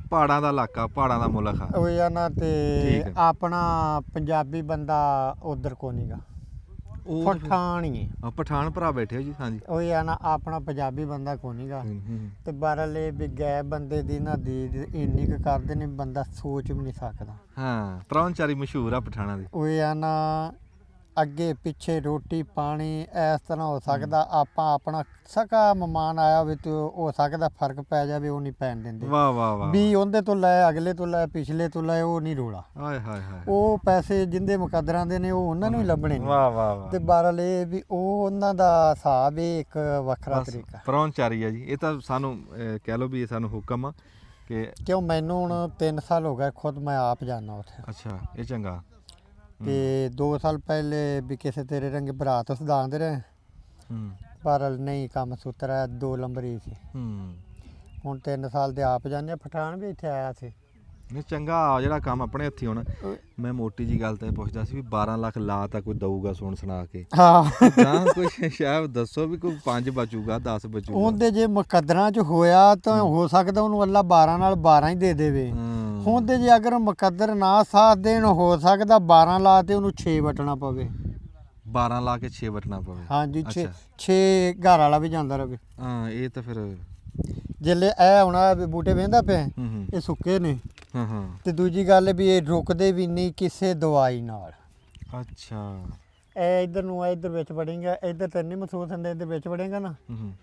ਪਹਾੜਾਂ ਦਾ ਇਲਾਕਾ, ਪਹਾੜਾਂ ਦਾ ਮੁਲਕ ਆ ਉਹ ਜਾਂ ਨਾ। ਤੇ ਠੀਕ ਹੈ। ਆਪਣਾ ਪੰਜਾਬੀ ਬੰਦਾ ਉਧਰ ਕੋ ਨੀਗਾ, ਉਹ ਪਠਾਨ ਹੀ ਹੈ। ਪਠਾਨ ਭਰਾ ਬੈਠੇ ਹੋ ਜੀ? ਹਾਂਜੀ। ਉਹ ਜਾਂ ਨਾ ਆਪਣਾ ਪੰਜਾਬੀ ਬੰਦਾ ਕੋ ਨੀਗਾ। ਤੇ ਬਹਰਲ ਇਹ ਵੀ ਗਏ ਬੰਦੇ ਦੀ ਨਾ ਦੀ ਇੰਨੀ ਕੁ ਕਰਦੇ ਨੇ, ਬੰਦਾ ਸੋਚ ਵੀ ਨਹੀਂ ਸਕਦਾ। ਹਾਂ ਪ੍ਰਾਹੁਣਚਾਰੀ ਮਸ਼ਹੂਰ ਆ ਪਠਾਣਾ ਦੀ। ਉਹ ਜਾਂ ਨਾ ਅੱਗੇ ਪਿੱਛੇ ਰੋਟੀ ਪਾਣੀ ਇਸ ਤਰ੍ਹਾਂ ਹੋ ਸਕਦਾ। ਆਪਾਂ ਆਪਣਾ ਸਕਾ ਮਹਿਮਾਨ ਆਇਆ ਹੋਵੇ ਤੇ ਹੋ ਸਕਦਾ ਫਰਕ ਪੈ ਜਾਵੇ, ਉਹ ਨਹੀਂ ਪੈਣ ਦਿੰਦੇ। ਵਾਹ ਵਾਹ ਵਾਹ। ਵੀ ਉਹਦੇ ਤੋਂ ਲੈ, ਅਗਲੇ ਤੋਂ ਲੈ, ਪਿਛਲੇ ਤੋਂ ਲੈ, ਉਹ ਨਹੀਂ ਰੋਲਾ। ਹਾਏ ਹਾਏ ਹਾਏ। ਉਹ ਪੈਸੇ ਜਿੰਦੇ ਮੁਕੱਦਰਾਂ ਦੇ ਨੇ ਉਹ ਉਹਨਾਂ ਨੂੰ ਹੀ ਲੱਭਣੇ ਨੇ। ਵਾਹ ਵਾਹ ਵਾਹ। ਤੇ ਬਹਰਲ ਇਹ ਵੀ ਉਹ ਉਹਨਾਂ ਦਾ ਹਿਸਾਬ ਇਹ ਇੱਕ ਵੱਖਰਾ ਤਰੀਕਾ। ਪ੍ਰਾਹੁਣਚਾਰੀ ਆ ਜੀ ਇਹ ਤਾਂ। ਸਾਨੂੰ ਕਹਿ ਲਓ ਵੀ ਇਹ ਸਾਨੂੰ ਹੁਕਮ ਆ ਕਿ ਕਿਉਂ ਮੈਨੂੰ ਹੁਣ 3 ਸਾਲ ਹੋ ਗਏ ਖੁਦ ਮੈਂ ਆਪ ਜਾਣਾ ਉੱਥੇ। ਅੱਛਾ ਇਹ ਚੰਗਾ। ਤੇ 2 ਸਾਲ ਪਹਿਲੇ ਵੀ ਕਿਸੇ ਤੇਰੇ ਰੰਗ ਭਰਾ ਤੋਂ ਸਦਾਂਦੇ ਰਹੇ, ਬਹਰਲ ਨਹੀਂ ਕੰਮ ਸੁਤਰਾ 2 ਨੰਬਰ ਹੀ ਸੀ। ਹੁਣ 3 ਸਾਲ ਦੇ ਆਪ ਜਾਂਦੇ। ਪਠਾਨ ਵੀ ਇੱਥੇ ਆਇਆ ਸੀ। ਨਹੀਂ ਚੰਗਾ ਜਿਹੜਾ ਕੰਮ ਆਪਣੇ ਹੱਥੀ ਹੋਣਾ। ਮੈਂ ਮੋਟੀ ਜੀ ਗੱਲ ਤਾਂ ਇਹ ਪੁੱਛਦਾ ਸੀ ਵੀ 12 ਲੱਖ ਲਾ ਤਾਂ ਕੋਈ ਦਊਗਾ ਸੁਣਾ ਕੇ? ਹਾਂ ਜਾਂ ਕੋਈ ਸ਼ਾਇਦ ਦੱਸੋ ਵੀ ਕੋਈ 5 ਬਚੂਗਾ 10 ਬਚੂਗਾ? ਉਹਦੇ ਜੇ ਮੁਕੱਦਰਾਂ 'ਚ ਹੋਇਆ ਤਾਂ ਹੋ ਸਕਦਾ ਉਹਨੂੰ ਅੱਲਾ 12 ਨਾਲ 12 ਹੀ ਦੇ ਦੇਵੇ। ਹੁਣ ਤੇ ਜੇ ਅਗਰ ਮੁਕੱਦਰ ਨਾ ਸਾਥ ਦੇਣ, ਹੋ ਸਕਦਾ 12 ਲਾ ਤੇ ਉਹਨੂੰ 6 ਵਟਣਾ ਪਵੇ। 12 ਲਾ ਕੇ 6 ਵਟਣਾ ਪਵੇ। ਹਾਂਜੀ 6 ਅੱਛਾ। 6 ਘਰ ਵਾਲਾ ਵੀ ਜਾਂਦਾ ਰਵੇ। ਹਾਂ ਇਹ ਤਾਂ ਫਿਰ ਜਿੱਲੇ ਇਹ ਆਉਣਾ ਬੂਟੇ ਵੇਂਦਾ ਪਿਆ ਹੂੰ ਇਹ ਸੁੱਕੇ ਨੇ ਹਾਂ ਹਾਂ ਤੇ ਦੂਜੀ ਗੱਲ ਵੀ ਇਹ ਰੁਕਦੇ ਵੀ ਨਹੀਂ ਕਿਸੇ ਦਵਾਈ ਨਾਲ। ਅੱਛਾ ਇਹ ਇਧਰ ਨੂੰ ਇੱਧਰ ਵਿੱਚ ਵੜੇਗਾ, ਇੱਧਰ ਤੇ ਨਹੀਂ ਮਹਿਸੂਸ ਹੁੰਦਾ, ਇੱਧਰ ਵਿੱਚ ਵੜੇਗਾ ਨਾ ਹੂੰ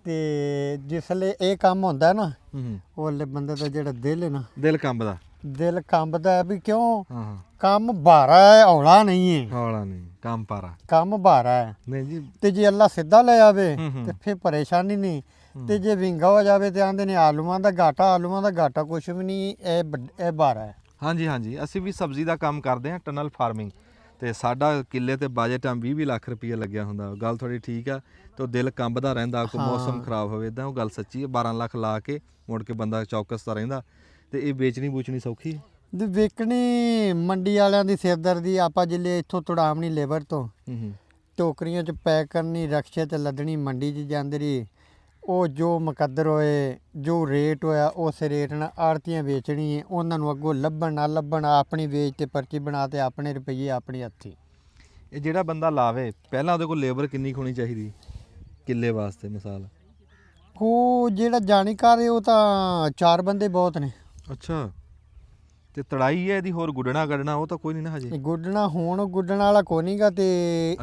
ਤੇ ਜਿਸਲੇ ਇਹ ਕੰਮ ਹੁੰਦਾ ਨਾ ਹੂੰ ਉਹਲੇ ਬੰਦੇ ਦਾ ਜਿਹੜਾ ਦਿਲ ਹੈ ਨਾ ਦਿਲ ਕੰਬਦਾ। ਦਿਲ ਕੰਬਦਾ ਹੈ ਵੀ ਕਿਉਂ ਹਾਂ ਹਾਂ ਕੰਮ ਭਾਰਾ ਹੈ, ਹੌਲਾ ਨਹੀਂ ਹੈ, ਹੌਲਾ ਨਹੀਂ ਕੰਮ ਪਾਰਾ ਕੰਮ ਭਾਰਾ ਹੈ। ਨਹੀਂ ਜੀ। ਤੇ ਜੇ ਅੱਲਾ ਸਿੱਧਾ ਲੈ ਆਵੇ ਹੂੰ। ਤੇ ਫਿਰ ਪਰੇਸ਼ਾਨੀ ਨਹੀਂ। ਤੇ ਜੇ ਵਿੰਗਾ ਹੋ ਜਾਵੇ ਤੇ ਆਂਦੇ ਨੇ ਆਲੂਆਂ ਦਾ ਘਾਟਾ ਕੁਛ ਵੀ ਨਹੀਂ, ਇਹ ਭਾਰਾ ਹੈ। ਹਾਂਜੀ ਹਾਂਜੀ ਅਸੀਂ ਵੀ ਸਬਜ਼ੀ ਦਾ ਕੰਮ ਕਰਦੇ ਹਾਂ, ਟਨਲ ਫਾਰਮਿੰਗ, ਤੇ ਸਾਡਾ ਕਿੱਲੇ ਤੇ ਬਜਟ ਆ 20 ਲੱਖ ਰੁਪਏ ਲੱਗਿਆ ਹੁੰਦਾ। ਗੱਲ ਥੋੜੀ ਠੀਕ ਆ ਤੇ ਦਿਲ ਕੰਬਦਾ ਰਹਿੰਦਾ, ਕੋਈ ਮੌਸਮ ਖਰਾਬ ਹੋਵੇ ਇਦਾਂ, ਉਹ ਗੱਲ ਸੱਚੀ ਹੈ। 12 ਲੱਖ ਲਾ ਕੇ ਮੁੜ ਕੇ ਬੰਦਾ ਚੌਕਸਤਾ ਰਹਿੰਦਾ। ਤੇ ਇਹ ਵੇਚਣੀ ਬੂਚਣੀ ਸੌਖੀ? ਤੇ ਵੇਚਣੀ ਮੰਡੀ ਵਾਲਿਆਂ ਦੀ ਸਿਰਦਰਦੀ। ਆਪਾਂ ਜਿੱਲੇ ਇੱਥੋਂ ਤੁੜਾਵਣੀ ਲੇਬਰ ਤੋਂ ਹੂੰ ਟੋਕਰੀਆਂ 'ਚ ਪੈਕ ਕਰਨੀ, ਰਕਸ਼ੇ ਤੇ ਲੱਦਣੀ, ਮੰਡੀ 'ਚ ਜਾਂਦੀ ਰਹੀ। ਉਹ ਜੋ ਮੁਕੱਦਰ ਹੋਏ, ਜੋ ਰੇਟ ਹੋਇਆ ਉਸ ਰੇਟ ਨਾਲ ਆੜਤੀਆਂ ਵੇਚਣੀ ਹੈ। ਉਹਨਾਂ ਨੂੰ ਅੱਗੋਂ ਲੱਭਣ ਨਾ ਲੱਭਣ, ਆਪਣੀ ਵੇਚ ਤੇ ਪਰਚੀ ਬਣਾ ਤੇ ਆਪਣੇ ਰੁਪਈਏ ਆਪਣੇ ਹੱਥੀ। ਇਹ ਜਿਹੜਾ ਬੰਦਾ ਲਾਵੇ ਪਹਿਲਾਂ ਉਹਦੇ ਕੋਲ ਲੇਬਰ ਕਿੰਨੀ ਹੋਣੀ ਚਾਹੀਦੀ ਕਿੱਲੇ ਵਾਸਤੇ? ਮਿਸਾਲ ਉਹ ਜਿਹੜਾ ਜਾਣਕਾਰ ਹੈ ਉਹ ਤਾਂ 4 ਬੰਦੇ ਬਹੁਤ ਨੇ। ਅੱਛਾ। ਤੇ ਤੜਾਈ ਹੈ ਇਹਦੀ, ਹੋਰ ਗੁੱਡਣਾ ਕੱਢਣਾ ਉਹ ਤਾਂ ਕੋਈ ਨਹੀਂ ਨਾ ਹਜੇ? ਗੁੱਡਣਾ ਹੁਣ ਗੁੱਡਣ ਵਾਲਾ ਕੋਈ ਨਹੀਂਗਾ ਤੇ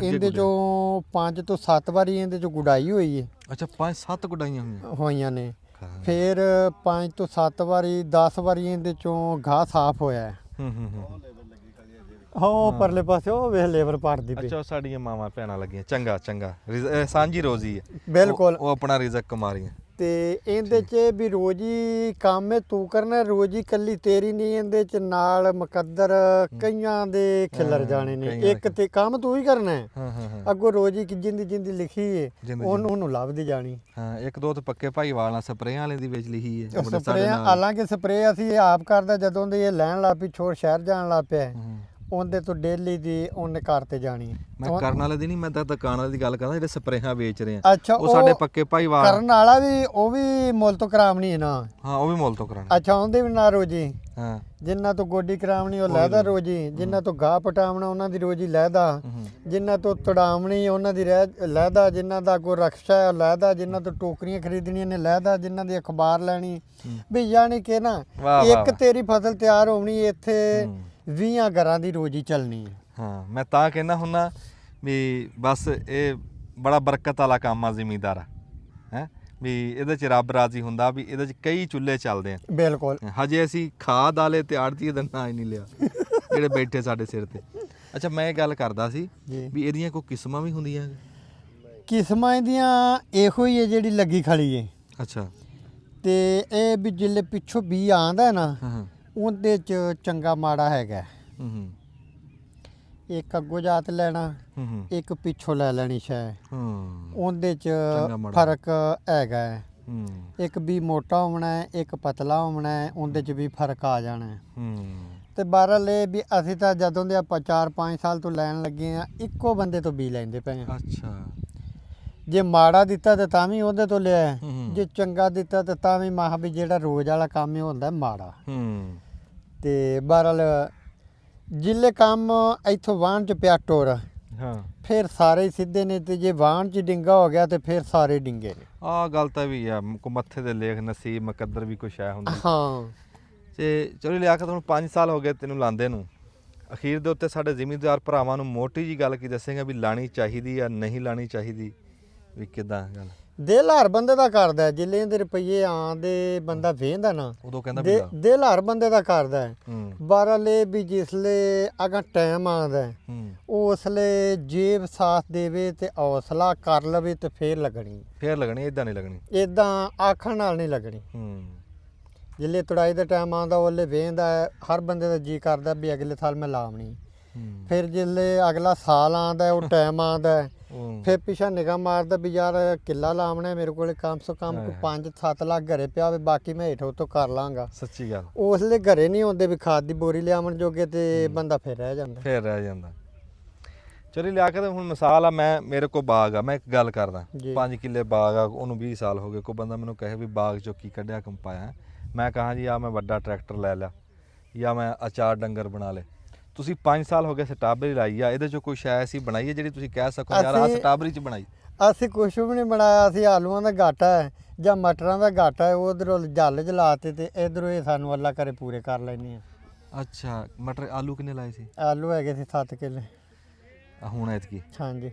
ਇਹਦੇ ਚੋਂ 5 ਤੋਂ 7 ਵਾਰੀ ਇਹਦੇ ਚੋਂ ਗੁਡਾਈ ਹੋਈ ਹੈ। ਅੱਛਾ 5-7 ਗੁਡਾਈਆਂ ਹੋਈਆਂ ਨੇ। ਫਿਰ 5 ਤੋਂ 7 ਵਾਰੀ 10 ਵਾਰੀ ਇਹਦੇ ਚੋਂ ਘਾਹ ਸਾਫ਼ ਹੋਇਆ ਹੈ। ਹੂੰ ਉਹ ਪਰਲੇ ਪਾਸੇ ਉਹ ਵੇਖ ਲੇਬਰ ਪਾੜਦੀ ਪਈ। ਅੱਛਾ ਸਾਡੀਆਂ ਮਾਵਾਂ ਭੈਣਾਂ ਲੱਗੀਆਂ, ਚੰਗਾ ਚੰਗਾ ਸਾਂਝੀ ਰੋਜ਼ੀ ਹੈ। ਬਿਲਕੁਲ। ਉਹ ਆਪਣਾ ਰਿਜ਼ਕ ਕਮਾ ਰਹੀਆਂ। ਤੇ ਇਹਦੇ 'ਚ ਵੀ ਰੋਜ਼ੀ ਕੰਮ ਹੈ ਤੂੰ ਕਰਨਾ, ਰੋਜ਼ੀ ਕੱਲੀ ਤੇਰੀ ਨਹੀਂ। ਇਹਦੇ 'ਚ ਨਾਲ ਮੁਕੱਦਰ ਕਈਆਂ ਦੇ ਖਿਲਰ ਜਾਣੇ ਨੇ। ਇੱਕ ਤੇ ਕੰਮ ਤੂੰ ਹੀ ਕਰਨਾ ਹੈ, ਹਾਂ ਹਾਂ ਹਾਂ ਅੱਗੋਂ ਰੋਜ਼ੀ ਕਿ ਜਿੰਦੀ ਲਿਖੀ ਹੈ ਉਹਨੂੰ ਲੱਭਦੀ ਜਾਣੀ। ਹਾਂ ਇੱਕ ਦੋ ਤੇ ਪੱਕੇ ਭਾਈਵਾਲ ਨਾਲ ਸਪਰੇਆਂ ਵਾਲੇ ਦੀ ਵਿੱਚ ਲਿਖੀ ਹੈ। ਸਪਰੇਅ ਹਾਲਾਂਕਿ ਸਪਰੇਅ ਅਸੀਂ ਆਪ ਕਰਦਾ, ਜਦੋਂ ਦੇ ਇਹ ਲੈਣ ਲੱਗ ਪਈ ਛੋੜ ਸ਼ਹਿਰ ਜਾਣ ਲੱਗ ਪਿਆ ਉਹਦੇ ਤੋਂ ਡੇਲੀ ਦੀ ਉਹਨੇ ਘਰ ਤੇ ਜਾਣੀ। ਮੈਂ ਕਰਨ ਵਾਲੇ ਦੀ ਨਹੀਂ, ਮੈਂ ਤਾਂ ਦੁਕਾਨ ਵਾਲੇ ਦੀ ਗੱਲ ਕਰਦਾ ਜਿਹੜੇ ਸਪਰੇਆਂ ਵੇਚ ਰਹੇ ਆ। ਅੱਛਾ ਉਹ ਸਾਡੇ ਪੱਕੇ ਭਾਈਵਾਲ ਕਰਨ ਵਾਲਾ ਵੀ ਉਹ ਵੀ ਮੁੱਲ ਤੋਂ ਕਰਾਵਣੀ ਹੈ ਨਾ? ਹਾਂ ਉਹ ਵੀ ਮੁੱਲ ਤੋਂ ਕਰਾਣਾ। ਅੱਛਾ ਉਹਦੇ ਵੀ ਨਾ ਰੋਜੀ? ਹਾਂ ਜਿੰਨਾ ਤੋਂ ਗੋਡੀ ਕਰਾਵਣੀ ਉਹ ਲੈਦਾ ਰੋਜੀ, ਜਿੰਨਾ ਤੋਂ ਗਾਹ ਪਟਾਵਣਾ ਉਹਨਾਂ ਦੀ ਰੋਜੀ ਲੈਦਾ, ਜਿੰਨਾ ਤੋਂ ਤੜਾਵਣੀ ਉਹਨਾਂ ਦੀ ਲੈਦਾ, ਜਿੰਨਾ ਦਾ ਕੋ ਰਕਸ਼ਾ ਹੈ ਲੈਦਾ, ਜਿੰਨਾ ਤੋਂ ਟੋਕਰੀਆਂ ਖਰੀਦਣੀਆਂ ਨੇ ਲੈਦਾ, ਜਿੰਨਾ ਦੀ ਅਖਬਾਰ ਲੈਣੀ ਵੀ ਯਾਨੀ ਕਿ ਨਾ ਇੱਕ ਤੇਰੀ ਫਸਲ ਤਿਆਰ ਹੋਣੀ ਇੱਥੇ 20 ਘਰਾਂ ਦੀ ਰੋਜੀ ਚੱਲਣੀ ਹੈ। ਹਾਂ ਮੈਂ ਤਾਂ ਕਹਿੰਦਾ ਹੁੰਦਾ ਵੀ ਬਸ ਇਹ ਬੜਾ ਬਰਕਤ ਵਾਲਾ ਕੰਮ ਆ ਜ਼ਿਮੀਂਦਾਰ ਹੈ ਵੀ ਇਹਦੇ 'ਚ ਰੱਬ ਰਾਜ਼ੀ ਹੁੰਦਾ ਵੀ ਇਹਦੇ 'ਚ ਕਈ ਚੁੱਲ੍ਹੇ ਚੱਲਦੇ ਆ। ਬਿਲਕੁਲ। ਹਜੇ ਅਸੀਂ ਖਾਦ ਵਾਲੇ ਤੇ ਆੜਤੀਏ ਦਾ ਨਾਂ ਹੀ ਨਹੀਂ ਲਿਆ ਜਿਹੜੇ ਬੈਠੇ ਸਾਡੇ ਸਿਰ ਤੇ। ਅੱਛਾ ਮੈਂ ਇਹ ਗੱਲ ਕਰਦਾ ਸੀ ਵੀ ਇਹਦੀਆਂ ਕੋਈ ਕਿਸਮਾਂ ਵੀ ਹੁੰਦੀਆਂ? ਕਿਸਮਾਂ ਇਹਦੀਆਂ ਇਹੋ ਹੀ ਹੈ ਜਿਹੜੀ ਲੱਗੀ ਖੜੀ ਹੈ। ਅੱਛਾ। ਤੇ ਇਹ ਵੀ ਜਿੱਲੇ ਪਿੱਛੋਂ ਬੀ ਆਂਦਾ ਨਾ ਹਾਂ ਉਹਦੇ 'ਚ ਚੰਗਾ ਮਾੜਾ ਹੈਗਾ। ਹੂੰ ਇੱਕ ਅੱਗੋਂ ਜਾਤ ਲੈਣਾ, ਹੂੰ ਇੱਕ ਪਿੱਛੋਂ ਲੈ ਲੈਣੀ ਸ਼ੈ, ਹੂੰ ਉਹਦੇ 'ਚ ਫਰਕ ਹੈਗਾ ਹੈ। ਇੱਕ ਵੀ ਮੋਟਾ ਹੋਣਾ ਹੈ, ਇੱਕ ਪਤਲਾ ਹੋਣਾ ਹੈ, ਉਹਦੇ 'ਚ ਵੀ ਫਰਕ ਆ ਜਾਣਾ ਹੈ। ਤੇ ਬਹਰਹਾਲ ਇਹ ਵੀ ਅਸੀਂ ਤਾਂ ਜਦੋਂ ਦੇ ਆਪਾਂ 4-5 ਸਾਲ ਤੋਂ ਲੈਣ ਲੱਗੇ ਆ ਇੱਕੋ ਬੰਦੇ ਤੋਂ ਬੀ ਲੈਂਦੇ ਪਏ ਆ। ਅੱਛਾ। ਜੇ ਮਾੜਾ ਦਿੱਤਾ ਤੇ ਤਾਂ ਵੀ ਉਹਦੇ ਤੋਂ ਲਿਆ, ਜੇ ਚੰਗਾ ਦਿੱਤਾ ਤੇ ਤਾਂ ਵੀ ਮਾਹ ਵੀ ਜਿਹੜਾ ਰੋਜ਼ ਵਾਲਾ ਕੰਮ ਹੀ ਹੁੰਦਾ ਮਾੜਾ। ਤੇ ਬਹਰਹਾਲ ਜਿੱਲੇ ਕੰਮ ਇੱਥੋਂ ਵਾਹਣ 'ਚ ਪਿਆ ਟੋਰ ਹਾਂ ਫਿਰ ਸਾਰੇ ਹੀ ਸਿੱਧੇ ਨੇ, ਤੇ ਜੇ ਵਾਹਣ 'ਚ ਡਿੰਗਾ ਹੋ ਗਿਆ ਤੇ ਫਿਰ ਸਾਰੇ ਡਿੰਗੇ ਨੇ। ਆਹ ਗੱਲ ਤਾਂ ਵੀ ਆ, ਕੋ ਮੱਥੇ ਦੇ ਲੇਖ ਨਸੀਬ ਮੁਕੱਦਰ ਵੀ ਕੁਛ ਹੈ ਹੁੰਦਾ। ਹਾਂ ਤੇ ਚਲੋ ਲਿਆ ਕੇ ਤੁਹਾਨੂੰ 5 ਸਾਲ ਹੋ ਗਏ ਤੈਨੂੰ ਲਾਂਦੇ ਨੂੰ। ਅਖੀਰ ਦੇ ਉੱਤੇ ਸਾਡੇ ਜ਼ਿਮੀਂਦਾਰ ਭਰਾਵਾਂ ਨੂੰ ਮੋਟੀ ਜੀ ਗੱਲ ਕੀ ਦੱਸੇਗਾ ਵੀ ਲਾਣੀ ਚਾਹੀਦੀ ਆ ਨਹੀਂ ਲਾਣੀ ਚਾਹੀਦੀ, ਵੀ ਕਿਦਾਂ ਗੱਲ? ਦਿਲ ਹਰ ਬੰਦੇ ਦਾ ਕਰਦਾ, ਜਿੱਲੇ ਇਹਦੇ ਰੁਪਈਏ ਆਂਦੇ ਬੰਦਾ ਵੇਂਦਾ ਨਾ ਉਦੋਂ ਕਹਿੰਦਾ ਵੀ ਦਿਲ ਹਰ ਬੰਦੇ ਦਾ ਕਰਦਾ ਹੈ। ਹੂੰ ਬਹਰਹਾਲ ਇਹ ਵੀ ਜਿਸਲੇ ਅਗਾ ਟਾਈਮ ਆਉਂਦਾ ਉਸਲੇ ਜੇਬ ਸਾਥ ਦੇਵੇ ਤੇ ਹੌਸਲਾ ਕਰ ਲਵੇ ਤੇ ਫੇਰ ਲੱਗਣੀ ਇਦਾਂ ਨਹੀਂ ਲੱਗਣੀ, ਇਦਾਂ ਆਖਣ ਨਾਲ ਨਹੀਂ ਲੱਗਣੀ। ਜਿੱਲੇ ਤੁੜਾਈ ਦਾ ਟਾਈਮ ਆਉਂਦਾ ਉਹਲੇ ਵੇਂਦਾ ਹਰ ਬੰਦੇ ਦਾ ਜੀ ਕਰਦਾ ਵੀ ਅਗਲੇ ਸਾਲ ਮੈਂ ਲਾਵਣੀ। ਫਿਰ ਜਿੱਲੇ ਅਗਲਾ ਸਾਲ ਆਉਂਦਾ ਉਹ ਟਾਈਮ ਆਉਂਦਾ ਫਿਰ ਪਿਛਾ ਨਿਗਾਹ ਮਾਰਦਾ ਵੀ ਯਾਰ ਕਿੱਲਾ ਲਾਵਣਾ ਮੇਰੇ ਕੋਲ ਕਮ ਸੇ ਕਮ 5-7 ਲੱਖ ਘਰੇ ਪਿਆ ਹੋਵੇ, ਬਾਕੀ ਮੈਂ ਹੇਠੋਂ ਤੋਂ ਕਰ ਲਾਂਗਾ। ਸੱਚੀ ਗੱਲ। ਉਸਲੇ ਘਰੇ ਨਹੀਂ ਹੁੰਦੇ ਵੀ ਖਾਦ ਦੀ ਬੋਰੀ ਲਿਆਵਣ ਜੋਗੇ ਤੇ ਬੰਦਾ ਫਿਰ ਰਹਿ ਜਾਂਦਾ। ਚਲੀ ਲਿਆ ਕੇ ਹੁਣ ਮਿਸਾਲ ਆ, ਮੈਂ ਮੇਰੇ ਕੋਲ ਬਾਗ ਆ, ਮੈਂ ਇੱਕ ਗੱਲ ਕਰਦਾ 5 ਕਿੱਲੇ ਬਾਗ ਆ, ਉਹਨੂੰ 20 ਸਾਲ ਹੋ ਗਏ। ਕੋਈ ਬੰਦਾ ਮੈਨੂੰ ਕਹੇ ਵੀ ਬਾਗ ਚੋਂ ਕੀ ਕੱਢਿਆ ਕੰਪਾਇਆ, ਮੈਂ ਕਹਾਂ ਜੀ ਆ ਮੈਂ ਵੱਡਾ ਟਰੈਕਟਰ ਲੈ ਲਿਆ ਜਾਂ ਮੈਂ 4 ਡੰਗਰ ਬਣਾ ਲਏ, ਤੁਸੀਂ 5 ਸਾਲ ਹੋ ਗਏ ਸਟ੍ਰਾਬੇਰੀ ਲਾਈ ਆ, ਇਹਦੇ ਚੋਂ ਕੋਈ ਸ਼ੈ ਐਸੀ ਬਣਾਈ ਹੈ ਜਿਹੜੀ ਤੁਸੀਂ ਕਹਿ ਸਕੋ ਯਾਰ ਆ ਅਸੀਂ- ਸਟ੍ਰਾਬੇਰੀ ਚ ਬਣਾਈ? ਅਸੀਂ ਕੁਛ ਵੀ ਨਹੀਂ ਬਣਾਇਆ। ਅਸੀਂ ਆਲੂਆਂ ਦਾ ਘਾਟਾ ਹੈ ਜਾਂ ਮਟਰਾਂ ਦਾ ਘਾਟਾ ਹੈ, ਉਧਰੋਂ ਜਲ ਜਲਾਤੇ ਤੇ ਇਧਰੋਂ ਇਹ ਸਾਨੂੰ ਅੱਲਾ ਕਰੇ ਪੂਰੇ ਕਰ ਲੈਣੇ ਆ। ਅੱਛਾ, ਮਟਰ ਆਲੂ ਕਿੰਨੇ ਲਾਏ ਸੀ? ਆਲੂ ਹੈਗੇ ਸੀ 7 ਕਿੱਲੇ। ਹੁਣ ਐਤਕੀ ਹਾਂਜੀ।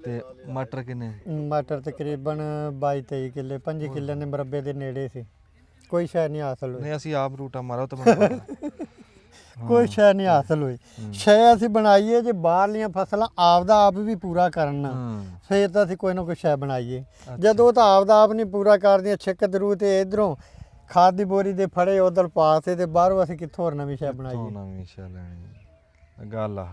ਤੇ ਮਟਰ ਕਿੰਨੇ? ਮਟਰ ਤਕਰੀਬਨ 22-23 ਕਿੱਲੇ, 5 ਕਿੱਲੇ ਦੇ ਮੁਰੱਬੇ ਦੇ ਨੇੜੇ ਸੀ। ਕੋਈ ਸ਼ੈ ਨਹੀਂ ਹਾਸਲ ਹੋਈ। ਨਹੀਂ ਅਸੀਂ ਆਪ ਰੂਟਾ ਮਾਰੋ ਤਾਂ ਮੈਨੂੰ ਪਤਾ। ਕੋਈ ਸ਼ੈ ਨਹੀਂ ਹਾਸਲ ਹੋਈ। ਸ਼ੈ ਅਸੀਂ ਬਣਾਈਏ ਜੇ ਬਾਹਰਲੀਆਂ ਫਸਲਾਂ ਆਪਦਾ ਆਪ ਵੀ ਪੂਰਾ ਕਰਨ ਫੇਰ ਤਾਂ ਅਸੀਂ ਕੋਈ ਨਾ ਕੋਈ ਸ਼ੈ ਬਣਾਈਏ। ਜਦੋਂ ਤਾਂ ਆਪਦਾ ਆਪ ਨਹੀਂ ਪੂਰਾ ਕਰਦੀਆਂ ਛਿੱਕ ਦਰੂ ਤੇ ਇਧਰੋਂ ਖਾਦ ਦੀ ਬੋਰੀ ਦੇ ਫੜੇ ਉਧਰ ਪਾਸੇ ਤੇ ਬਾਹਰੋਂ ਅਸੀਂ ਕਿੱਥੋਂ ਹੋਰ ਨਵੀਂ ਸ਼ੈ ਬਣਾਈਏ। ਨਵੀਂ ਸ਼ੈ ਲੈਣੀ ਗੱਲ ਆ।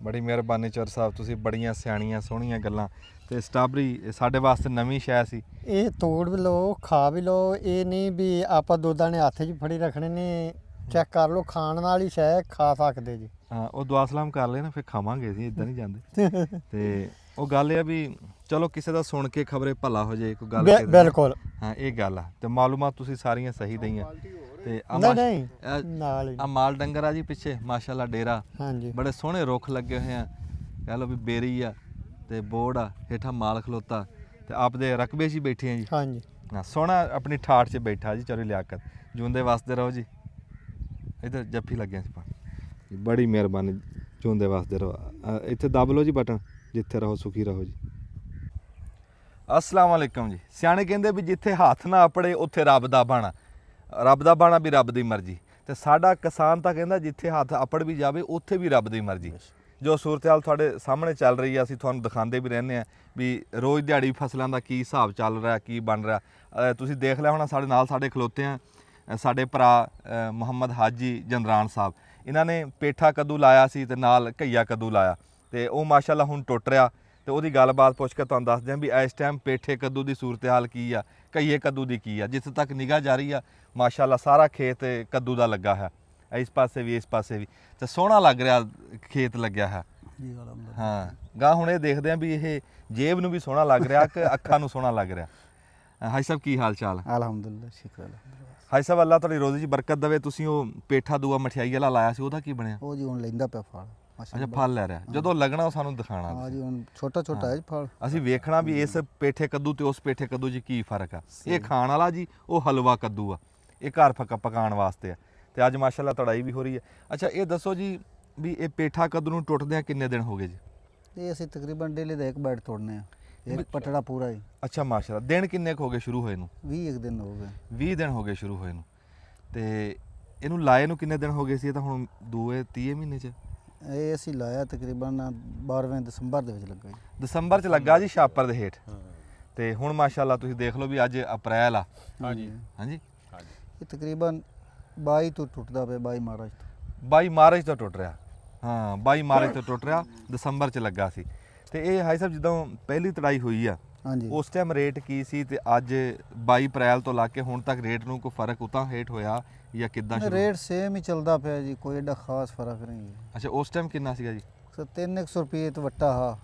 ਬੜੀ ਮਿਹਰਬਾਨੀ ਚੌਰ ਸਾਹਿਬ, ਤੁਸੀਂ ਬੜੀਆਂ ਸਿਆਣੀਆਂ ਸੋਹਣੀਆਂ ਗੱਲਾਂ। ਤੇ ਸਟ੍ਰਾਬੇਰੀ ਸਾਡੇ ਵਾਸਤੇ ਨਵੀਂ ਸ਼ੈ ਸੀ। ਇਹ ਤੋੜ ਵੀ ਲਓ, ਖਾ ਵੀ ਲਓ। ਇਹ ਨਹੀਂ ਵੀ ਆਪਾਂ ਦੋ ਦਾਣੇ ਹੱਥ 'ਚ ਫੜੀ ਰੱਖਣੇ ਨੇ। ਚੈੱਕ ਕਰ ਲਓ, ਖਾਣ ਵਾਲੀ ਸ਼ੈ ਖਾ ਸਕਦੇ ਜੀ। ਹਾਂ, ਉਹ ਦੁਆ ਸਲਾਮ ਕਰ ਲੈ ਨਾ, ਫਿਰ ਖਾਵਾਂਗੇ ਅਸੀਂ, ਇਦਾਂ ਨਹੀਂ ਜਾਂਦੇ। ਤੇ ਉਹ ਗੱਲ ਇਹ ਆ ਵੀ ਚਲੋ ਕਿਸੇ ਦਾ ਸੁਣ ਕੇ ਖਬਰੇ ਭਲਾ ਹੋ ਜਾਏ, ਕੋਈ ਗੱਲ ਬਿਲਕੁਲ। ਹਾਂ, ਇਹ ਗੱਲ ਆ। ਤੇ ਮਾਲੂਮਾਤ ਤੁਸੀਂ ਸਾਰੀਆਂ ਸਹੀ ਦਈਆਂ। ਤੇ ਨਹੀਂ ਨਾਲ ਹੀ ਆ ਮਾਲ ਡੰਗਰ ਆ ਜੀ ਪਿੱਛੇ ਮਾਸ਼ਾਅੱਲਾ ਡੇਰਾ। ਹਾਂਜੀ, ਬੜੇ ਸੋਹਣੇ ਰੁੱਖ ਲੱਗੇ ਹੋਏ ਆ। ਕਹਿ ਲਓ ਵੀ ਬੇਰੀ ਆ ਤੇ ਬੋੜ ਆ, ਹੇਠਾਂ ਮਾਲ ਖਲੋਤਾ ਤੇ ਆਪਦੇ ਰਕਬੇ 'ਚ ਹੀ ਬੈਠੇ ਆ ਜੀ। ਹਾਂਜੀ। ਹਾਂ, ਸੋਹਣਾ ਆਪਣੀ ਠਾਠ 'ਚ ਬੈਠਾ ਜੀ। ਚਲੋ ਲਿਆਕਤ ਜੂੰਦੇ ਵਸਦੇ ਰਹੋ ਜੀ। ਇੱਧਰ ਜੱਫੀ ਲੱਗਿਆ ਸੀ ਪਾਣੀ। ਬੜੀ ਮਿਹਰਬਾਨੀ, ਜੂੰਦੇ ਵਸਦੇ ਰਹੋ। ਇੱਥੇ ਦਬ ਲਓ ਜੀ ਬਟਨ, ਜਿੱਥੇ ਰਹੋ ਸੁਖੀ ਰਹੋ ਜੀ। ਅਸਲਾਮ ਵਾਲੇਕਮ ਜੀ। ਸਿਆਣੇ ਕਹਿੰਦੇ ਵੀ ਜਿੱਥੇ ਹੱਥ ਨਾ ਆਪੜੇ ਉੱਥੇ ਰੱਬ ਦਾ ਬਾਣਾ। ਰੱਬ ਦਾ ਬਾਣਾ ਵੀ ਰੱਬ ਦੀ ਮਰਜ਼ੀ। ਤੇ ਸਾਡਾ ਕਿਸਾਨ ਤਾਂ ਕਹਿੰਦਾ ਜਿੱਥੇ ਹੱਥ ਆਪੜ ਵੀ ਜਾਵੇ ਉੱਥੇ ਵੀ ਰੱਬ ਦੀ ਮਰਜ਼ੀ। ਜੋ ਸੂਰਤ-ਹਾਲ ਤੁਹਾਡੇ ਸਾਹਮਣੇ ਚੱਲ ਰਹੀ ਆ, ਅਸੀਂ ਤੁਹਾਨੂੰ ਦਿਖਾਉਂਦੇ ਵੀ ਰਹਿੰਦੇ ਆ ਵੀ ਰੋਜ਼ ਦਿਹਾੜੀ ਫਸਲਾਂ ਦਾ ਕੀ ਹਿਸਾਬ ਚੱਲ ਰਿਹਾ, ਕੀ ਬਣ ਰਿਹਾ। ਤੁਸੀਂ ਦੇਖ ਲਿਆ ਹੋਣਾ, ਸਾਡੇ ਨਾਲ ਸਾਡੇ ਖਲੋਤੇ ਆ ਸਾਡੇ ਭਰਾ ਮੁਹੰਮਦ ਹਾਜੀ ਜੰਦਰਾਨ ਸਾਹਿਬ। ਇਹਨਾਂ ਨੇ ਪੇਠਾ ਕੱਦੂ ਲਾਇਆ ਸੀ ਤੇ ਨਾਲ ਘਈਆ ਕੱਦੂ ਲਾਇਆ ਤੇ ਉਹ ਮਾਸ਼ਾਅੱਲਾ ਹੁਣ ਟੁੱਟ ਰਿਹਾ। ਤੇ ਉਹਦੀ ਗੱਲਬਾਤ ਪੁੱਛ ਕੇ ਤੁਹਾਨੂੰ ਦੱਸਦੇ ਹਾਂ ਵੀ ਇਸ ਟਾਈਮ ਪੇਠੇ ਕੱਦੂ ਦੀ ਸੂਰਤ ਹਾਲ ਕੀ ਆ, ਘਈਏ ਕੱਦੂ ਦੀ ਕੀ ਆ। ਜਿੱਥੇ ਤੱਕ ਨਿਗਾਹ ਜਾ ਰਹੀ ਆ ਮਾਸ਼ਾਅੱਲਾ ਸਾਰਾ ਖੇਤ ਕੱਦੂ ਦਾ ਲੱਗਾ ਹੈ, ਇਸ ਪਾਸੇ ਵੀ ਇਸ ਪਾਸੇ ਵੀ। ਤੇ ਸੋਹਣਾ ਲੱਗ ਰਿਹਾ ਖੇਤ ਲੱਗਿਆ ਹੈ। ਹਾਂ, ਗਾਂ ਹੁਣ ਇਹ ਦੇਖਦੇ ਹਾਂ ਵੀ ਇਹ ਜੇਬ ਨੂੰ ਵੀ ਸੋਹਣਾ ਲੱਗ ਰਿਹਾ ਕਿ ਅੱਖਾਂ ਨੂੰ ਸੋਹਣਾ ਲੱਗ ਰਿਹਾ। ਹਾਈ ਸਾਹਿਬ ਕੀ ਹਾਲ ਚਾਲ? ਅਲਹਮਦੁਲਿਲਾ, ਸ਼ੁਕਰ ਅਲਹਮਦੁਲਿਲਾ। ਹਾਈ ਸਾਹਿਬ ਅੱਲਾ ਤੁਹਾਡੀ ਰੋਜ਼ੀ 'ਚ ਬਰਕਤ ਦੇਵੇ। ਤੁਸੀਂ ਉਹ ਪੇਠਾ ਦੂਆ ਮਠਿਆਈ ਵਾਲਾ ਲਾਇਆ ਸੀ, ਉਹਦਾ ਕੀ ਬਣਿਆ? ਉਹ ਜੀ ਹੁਣ ਲੈਂਦਾ ਪਿਆ ਫਲ। ਅੱਛਾ, ਫਲ ਲੈ ਰਿਹਾ। ਜਦੋਂ ਲੱਗਣਾ ਉਹ ਸਾਨੂੰ ਦਿਖਾਣਾ। ਹਾਂ ਜੀ, ਹੁਣ ਛੋਟਾ ਛੋਟਾ ਹੈ ਜੀ ਫਲ। ਅਸੀਂ ਵੇਖਣਾ ਵੀ ਇਸ ਪੇਠੇ ਕੱਦੂ ਤੇ ਉਸ ਪੇਠੇ ਕੱਦੂ 'ਚ ਕੀ ਫਰਕ ਆ। ਇਹ ਖਾਣ ਵਾਲਾ ਜੀ, ਉਹ ਹਲਵਾ ਕੱਦੂ ਆ। ਇਹ ਘਰ ਪਕਾਉਣ ਵਾਸਤੇ ਆ। ਤੇ ਅੱਜ ਮਾਸ਼ਾਅੱਲਾ ਤੜਾਈ ਵੀ ਹੋ ਰਹੀ ਹੈ। ਅੱਛਾ, ਇਹ ਦੱਸੋ ਜੀ ਵੀ ਇਹ ਪੇਠਾ ਕੱਦੂ ਨੂੰ ਟੁੱਟਦਿਆਂ ਕਿੰਨੇ ਦਿਨ ਹੋ ਗਏ ਜੀ? ਇਹ ਅਸੀਂ ਤਕਰੀਬਨ ਡੇਲੀ ਦਾ ਇੱਕ ਬੈਡ ਤੋੜਨੇ ਆ, ਇੱਕ ਪਟੜਾ ਪੂਰਾ ਹੀ। ਅੱਛਾ, ਮਾਸ਼ਾਅੱਲਾ। ਦਿਨ ਕਿੰਨੇ ਕੁ ਹੋ ਗਏ ਸ਼ੁਰੂ ਹੋਏ ਨੂੰ? 21 ਦਿਨ ਹੋ ਗਏ। 20 ਦਿਨ ਹੋ ਗਏ ਸ਼ੁਰੂ ਹੋਏ ਨੂੰ। ਤੇ ਇਹਨੂੰ ਲਾਏ ਨੂੰ ਕਿੰਨੇ ਦਿਨ ਹੋ ਗਏ ਸੀ? ਇਹ ਤਾਂ ਹੁਣ 2-3 ਮਹੀਨੇ 'ਚ। ਇਹ ਅਸੀਂ ਲਾਇਆ ਤਕਰੀਬਨ 12ਵੇਂ ਦਸੰਬਰ ਦੇ ਵਿੱਚ ਲੱਗਾ ਜੀ। ਦਸੰਬਰ 'ਚ ਲੱਗਾ ਜੀ, ਛਾਪਰ ਦੇ ਹੇਠ। ਤੇ ਹੁਣ ਮਾਸ਼ਾਅੱਲਾ ਤੁਸੀਂ ਦੇਖ ਲਓ ਵੀ ਅੱਜ ਅਪ੍ਰੈਲ ਆ। ਹਾਂਜੀ ਹਾਂਜੀ, ਇਹ ਤਕਰੀਬਨ 22 ਤੋਂ ਟੁੱਟਦਾ ਪਿਆ, 22 ਮਾਰਚ ਤੋਂ। 22 ਮਾਰਚ ਤੋਂ ਟੁੱਟ ਰਿਹਾ। ਹਾਂ, 22 ਮਾਰਚ ਤੋਂ ਟੁੱਟ ਰਿਹਾ, ਦਸੰਬਰ 'ਚ ਲੱਗਾ ਸੀ। ਤੇ ਇਹ ਹਾਈ ਸਾਹਿਬ ਜਦੋਂ ਪਹਿਲੀ ਤੜਾਈ ਹੋਈ ਆ ਹਾਂਜੀ, ਉਸ ਟਾਈਮ ਰੇਟ ਕੀ ਸੀ ਤੇ ਅੱਜ 22 ਅਪ੍ਰੈਲ ਤੋਂ ਲਾ ਕੇ ਹੁਣ ਤੱਕ ਰੇਟ ਨੂੰ ਕੋਈ ਫਰਕ ਉਤਾਂ ਹੇਠ ਹੋਇਆ ਜਾਂ ਕਿੱਦਾਂ? ਰੇਟ ਸੇਮ ਹੀ ਚੱਲਦਾ ਪਿਆ ਜੀ, ਕੋਈ ਐਡਾ ਖਾਸ ਫਰਕ ਨਹੀਂ ਹੈ। ਅੱਛਾ, ਉਸ ਟਾਈਮ ਕਿੰਨਾ ਸੀਗਾ ਜੀ? 300 ਰੁਪਏ ਤੋਂ ਵੱਟਾ ਹਾਂ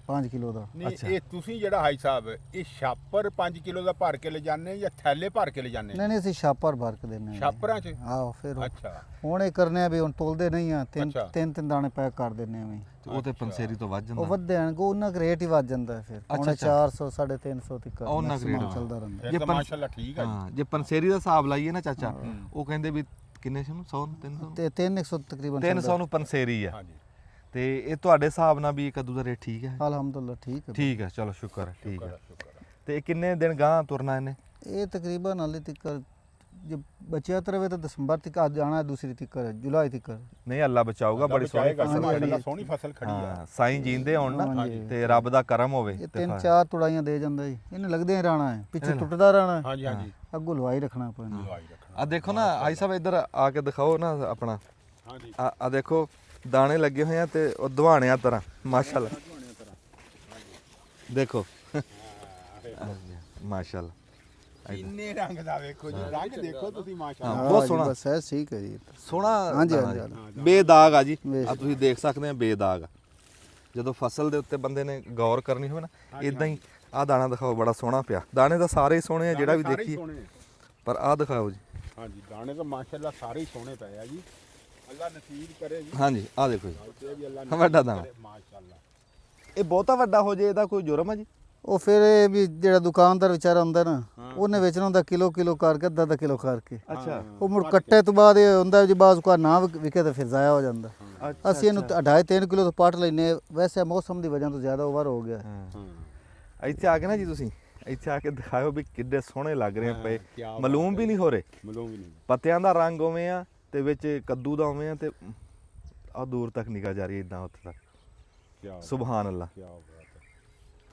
5 ਕਿਲੋ ਦਾ। ਨਹੀਂ, ਇਹ ਤੁਸੀਂ ਜਿਹੜਾ ਹਾਈ ਸਾਹਿਬ ਇਹ ਛਾਪਰ 5 ਕਿਲੋ ਦਾ ਭਰ ਕੇ ਲੈ ਜਾਂਦੇ ਜਾਂ ਥੈਲੇ ਭਰ ਕੇ ਲੈ ਜਾਂਦੇ? ਨਹੀਂ ਅਸੀਂ ਛਾਪਰ ਭਰ ਕੇ ਦਿੰਨੇ ਆ ਛਾਪਰਾਂ 'ਚ? ਆਹੋ, ਫਿਰ ਅੱਛਾ। ਹੁਣ ਇਹ ਕਰਨੇ ਆ ਵੀ ਹੁਣ ਤੋਲਦੇ ਨਹੀਂ ਆ, ਅੱਛਾ। ਤਿੰਨ ਦਾਣੇ ਪੈਕ ਕਰ ਦਿੰਨੇ ਆ ਵੀ। ਉਹ ਤੇ ਪੰਸੇਰੀ ਤੋਂ ਵੱਧ ਉਹ ਜਾਂਦਾ। ਵੱਧਦੇ ਹਨ, ਉਹਨਾਂ ਦਾ ਰੇਟ ਹੀ ਵੱਧ ਜਾਂਦਾ ਹੈ। ਫਿਰ ਹੁਣ 400 350 ਤੱਕ ਉਹਨਾਂ ਦਾ rate ਚੱਲਦਾ ਰਹਿੰਦਾ। ਇਹ ਤਾਂ ਮਾਸ਼ਾਅੱਲਾ ਠੀਕ ਆ ਜੀ। ਹਾਂ, ਜੇ ਪੰਸੇਰੀ ਦਾ ਹਿਸਾਬ ਲਾਈਏ ਨਾ ਚਾਚਾ, ਉਹ ਕਹਿੰਦੇ ਵੀ ਕਿੰਨੇ ਸੀ ਨੂੰ 100 300 ਤੇ 300 ਤਕਰੀਬਨ 300 ਨੂੰ ਪੰਸੇਰੀ ਆ। ਹਾਂਜੀ। ਤੇ ਇਹ ਤੁਹਾਡੇ ਹਿਸਾਬ ਨਾਲ ਵੀ ਕੱਦੂ ਦਾ ਰੇਟ ਠੀਕ ਹੈ? ਅਲਹਮਦੁਲਿਲਾ ਠੀਕ ਹੈ। ਠੀਕ ਹੈ, ਚਲੋ ਸ਼ੁਕਰ ਹੈ, ਠੀਕ ਹੈ। ਸ਼ੁਕਰ ਆ। ਤੇ ਇਹ ਕਿੰਨੇ ਦਿਨ ਗਾਂ ਤੁਰਨਾ ਇਹਨੇ? ਇਹ ਤਕਰੀਬਨ ਹਾਲੇ ਤੱਕ ਜੇ ਬਚਿਆ ਤਰਵੇ ਤਾਂ ਦਸੰਬਰ ਤੱਕ ਆ ਜਾਣਾ, ਦੂਸਰੀ ਤੱਕ ਜੁਲਾਈ ਤੱਕ। ਨਹੀਂ, ਅੱਲਾ ਬਚਾਊਗਾ। ਬੜੀ ਸੋਹਣੀ ਬਚਾਏਗਾ, ਫਸਲ ਮਾਸ਼ਾਅੱਲਾ ਸੋਹਣੀ ਫਸਲ ਖੜੀ ਆ। ਹਾਂ, ਸਾਈਂ ਜੀਂਦੇ ਹੋਣ ਨਾ ਹਾਂਜੀ। ਤੇ ਰੱਬ ਦਾ ਕਰਮ ਹੋਵੇ। ਇਹ ਤੇ 3-4 ਤੁੜਾਈਆਂ ਦੇ ਜਾਂਦਾ ਜੀ। ਇਹਨੇ ਲੱਗਦੇ ਹੀ ਰਹਿਣਾ ਹੈ, ਪਿੱਛੇ ਟੁੱਟਦਾ ਰਹਿਣਾ ਹੈ, ਹਾਂਜੀ ਹਾਂਜੀ। ਅੱਗੋਂ ਲਵਾਈ ਰੱਖਣਾ ਪੈਣਾ। ਦਵਾਈ ਰੱਖਣਾ। ਆ ਦੇਖੋ ਨਾ ਆਈ ਸਾਹਿਬ, ਇੱਧਰ ਆ ਕੇ ਦਿਖਾਓ ਨਾ ਆਪਣਾ। ਹਾਂਜੀ। ਆ ਦੇਖੋ ਦਾਣੇ ਲੱਗੇ ਹੋਏ ਆ ਤੇ ਉਹ ਦਵਾਣਿਆਂ ਤਰ੍ਹਾਂ ਮਾਸ਼ਾਅੱਲਾ। ਦੇਖੋ ਮਾਸ਼ਾਅੱਲਾ, ਇੰਨੇ ਰੰਗ ਦਾ ਵੇਖੋ ਜੀ, ਰੰਗ ਦੇਖੋ ਤੁਸੀਂ ਮਾਸ਼ਾਅੱਲਾ। ਹਾਂ, ਬਹੁਤ ਸੋਹਣਾ। ਬਸ ਹੈ, ਠੀਕ ਹੈ ਜੀ। ਸੋਹਣਾ ਹਾਂਜੀ, ਦਾਣਾ ਹਾਂਜੀ, ਜੀ। ਬੇਦਾਗ ਆ ਜੀ। ਬੇਸ਼ੱਕ। ਆ ਤੁਸੀਂ ਦੇਖ ਸਕਦੇ ਆ, ਬੇਦਾਗ ਆ। ਜਦੋਂ ਫਸਲ ਦੇ ਉੱਤੇ ਬੰਦੇ ਨੇ ਗੌਰ ਕਰਨੀ ਹੋਵੇ ਨਾ, ਇਦਾਂ ਹੀ ਆ ਦਾਣਾ ਦਿਖਾਓ, ਬੜਾ ਸੋਹਣਾ ਪਿਆ। ਦਾਣੇ ਤਾਂ ਸਾਰੇ ਹੀ ਸੋਹਣੇ ਆ ਜਿਹੜਾ ਵੀ ਸਾਰੇ ਹੀ ਦੇਖੀਏ, ਸੋਹਣੇ ਆ। ਪਰ ਆ ਦਿਖਾਓ ਜੀ। ਹਾਂਜੀ, ਦਾਣੇ ਤਾਂ ਮਾਸ਼ਾਅੱਲਾ ਸਾਰੇ ਹੀ ਸੋਹਣੇ ਪਏ ਆ ਜੀ। ਅੱਲਾ ਨਸੀਬ ਕਰੇ ਜੀ ਹਾਂਜੀ ਆ ਦੇਖੋ ਜੀ ਤੇ ਵੀ ਅੱਲਾ ਵੱਡਾ ਦਾਣਾ ਕਰੇ ਮਾਸ਼ਾਅੱਲਾ। ਇਹ ਬਹੁਤਾ ਵੱਡਾ ਹੋ ਜੇ ਇਹਦਾ ਕੋਈ ਜੁਰਮ ਆ ਜੀ? ਉਹ ਫਿਰ ਇਹ ਵੀ ਜਿਹੜਾ ਦੁਕਾਨਦਾਰ ਵਿਚਾਰਾ ਹੁੰਦਾ ਨਾ ਉਹਨੇ ਵੇਚਣਾ ਹੁੰਦਾ ਕਿਲੋ ਕਿਲੋ ਕਰਕੇ ਅੱਧਾ ਕਿਲੋ ਕਰਕੇ। ਅੱਛਾ ਉਹ ਮੁੜ ਕੱਟੇ ਤੋਂ ਬਾਅਦ ਇਹ ਹੁੰਦਾ ਜੀ ਬਾਅਦ ਕੋ ਨਾ ਵਿਕੇ ਤਾਂ ਫਿਰ ਜ਼ਾਇਆ ਹੋ ਜਾਂਦਾ। ਅਸੀਂ ਇਹਨੂੰ 2.5-3 ਕਿਲੋ ਤੋਂ ਪੱਟ ਲੈਨੇ, ਵੈਸੇ ਮੌਸਮ ਦੀ ਵਜ੍ਹਾ ਤੋਂ ਜ਼ਿਆਦਾ ਓਵਰ ਹੋ ਗਿਆ। ਇੱਥੇ ਆ ਕੇ ਨਾ ਜੀ ਤੁਸੀਂ ਇੱਥੇ ਆ ਕੇ ਦਿਖਾਓ ਵੀ ਕਿੱਡੇ ਸੋਹਣੇ ਲੱਗ ਰਹੇ ਆ ਪਏ, ਕਿਆ ਬਾਤ ਮਲੂਮ ਵੀ ਨਹੀਂ ਹੋ ਰਹੇ, ਮਲੋਂ ਵੀ ਨਹੀਂ। ਪੱਤਿਆਂ ਦਾ ਰੰਗ ਉਵੇਂ ਆ ਤੇ ਵਿੱਚ ਕੱਦੂ ਦਾ ਉਵੇਂ ਆ ਤੇ ਆ ਦੂਰ ਤੱਕ ਨਿਗਾਹ ਜਾ ਰਹੀ ਇਦਾਂ ਉੱਥੇ ਤੱਕ। ਕਿਆ ਸੁਭਾਨ ਅੱਲਾ। ਕਿਆ ਬਾਤ ਹੈ।